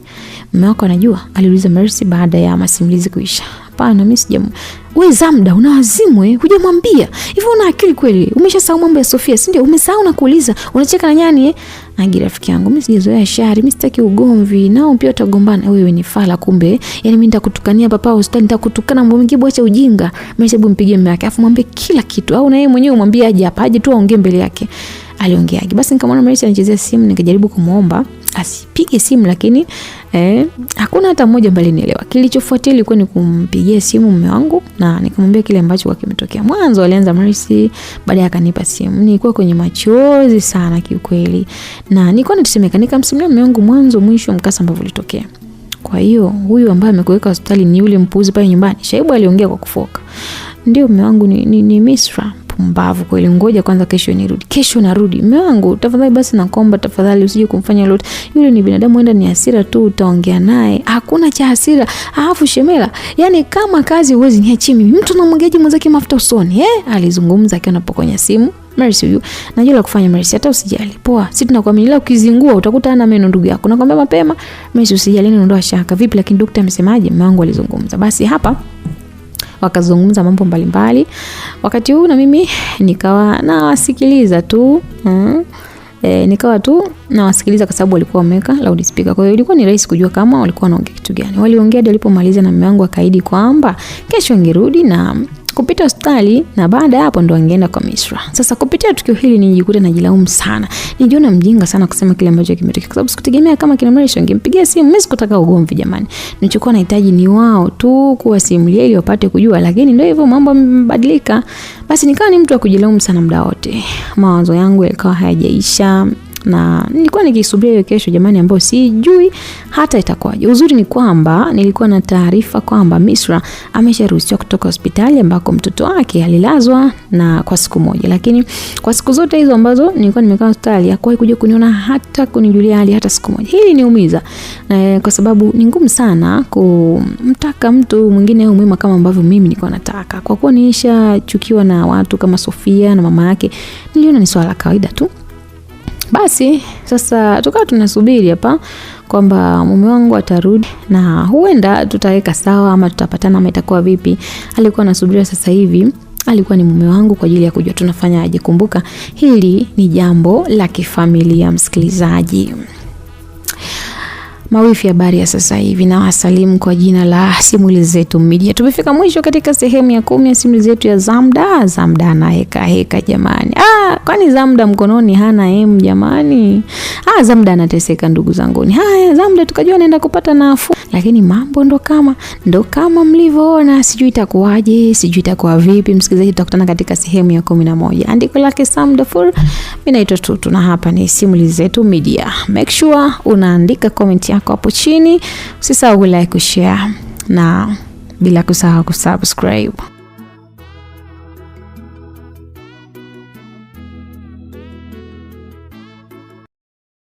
Mume wako anajua? Aliuliza Mercy baada ya masimulizi kuisha. Hapana, mimi sijamu. Wewe Zamda, unawazimwe, hujamwambia. Hivi una akili kweli? Umeshasahau mambo ya Sofia, si ndio? Umesahau na kuuliza. Unacheka na nyani Agi rafiki yangu, mimi sijazoea shari, mimi sitaki ugomvi. Nao pia utagombana. Wewe ni fala kumbe. Yani mimi nitakutukania papa hospitali, nitakutukana mambo mengi, acha ujinga. Mesha hebu mpigie mume wake, afu mwambie kila kitu. Au na yeye mwenyewe umwambie aje hapa, aje tu aongee mbele yake. Aliongea Agi. Basi nikamwona Mercy anachezea simu, nikajaribu kumuomba asipige simu, lakini hakuna hata mmoja mbali nielewa. Kilichofuatia ilikuwa ni kumpigia simu mume wangu na nikamwambia kile ambacho kimetokea. Mwanzo alianza Mercy, baadaye akanipa simu. Nilikuwa kwenye machozi sana kiukweli. Na nilikuwa natetemeka, nikamsimulia mume wangu mwanzo mwisho mkasa ambao ulitokea. Kwa hiyo huyu ambaye amekuweka hospitali ni yule mpuuzi pale nyumbani. Shaibu aliongea kwa kufoka. Ndio mume wangu ni Misra. Mbavu kweli, ngoja kwanza kesho nirudi. Kesho narudi. Mume wangu, tafadhali basi nakuomba tafadhali usije kumfanya lolote. Yule ni binadamu, enda ni hasira tu, utaongea naye. Hakuna cha hasira. Alafu Shemela, yani kama kazi uwezi niachie mimi. Mtu anamwagiaje mwenzake mafuta usoni? Alizungumza akiwa anapokonya simu. Mercy huyu, najua la kufanya Mercy, hata usijali. Poa, sisi tunakuamini, ila ukizingua utakuta ana meno ndugu yako. Nakwambia mapema, Mercy usijali, niondoa shaka. Vipi lakini daktari amesemaje? Mume wangu alizungumza. Basi hapa wakazungumza mambo mbalimbali. Wakati huu na mimi nikawa nawasikiliza tu. Nikawa tu nawasikiliza kwa sababu walikuwa wameweka loudspeaker. Kwa hiyo ilikuwa ni rahisi kujua kama walikuwa wanaongea kitu gani. Waliongea hadi walipomaliza na mume wangu akaahidi kwamba kesho angerudi na kupita hospitali na baada ya hapo ndo angeenda kwa Misra. Sasa kupitia tukio hili nijikuta najilaumu sana. Nijiona mjinga sana kusema kile ambacho kimetokea, kwa sababu sikutegemea kama kina Mercy angempigia simu. Mimi sikutaka ugomvi jamani. Nilichokuwa nahitaji ni wao tu kuwasimulia ili wapate kujua, lakini ndio hivyo mambo yamebadilika. Basi nikawa ni mtu wa kujilaumu sana muda wote. Mawazo yangu yalikuwa hayajaisha na nilikuwa nikisubiria hiyo kesho jamani, ambayo sijui hata itakuwaje. Uzuri ni kwamba nilikuwa na taarifa kwamba Misra amesharuhusiwa kutoka hospitali ambako mtoto wake alilazwa na kwa siku moja, lakini kwa siku zote hizo ambazo nilikuwa nimekaa hospitali hakuwahi kuja kuniona hata kunijulia hali hata siku moja. Hili niumiza kwa sababu ni ngumu sana kumtaka mtu mwingine au mwema kama ambavyo mimi nilikuwa nataka. Kwa kuwa nishachukiwa na watu kama Sofia na mama yake, niliona ni swala la kawaida tu. Basi sasa tukawa tunasubiri hapa kwamba mume wangu atarudi na huenda tutaweka sawa ama tutapatana ama itakuwa vipi. Alikuwa anasubiria sasa hivi, alikuwa ni mume wangu kwa ajili ya kujua tunafanyaje. Kumbuka hili ni jambo la kifamilia msikilizaji. Mawifi, habari ya sasa hivi, na wasalimu kwa jina la Simulizi Zetu Media. Tumefika mwisho katika sehemu ya 10 ya simulizi yetu ya Zamda. Zamda na heka jamani. Kwani Zamda mkononi hana M jamani? Zamda anateseka ndugu zanguni. Haya, Zamda tukajua anaenda kupata nafuu, lakini mambo ndo kama mlivyoona. Sijui itakuwaje, sijui itakuwa vipi. Msikilizaji, tutakutana katika sehemu ya 11. Andiko lake Sam Dafur. Mimi naitwa Tutu na hapa ni Simulizi Zetu Media. Make sure unaandika comment yako hapo chini. Usisahau like, kushare na bila kusahau kusubscribe.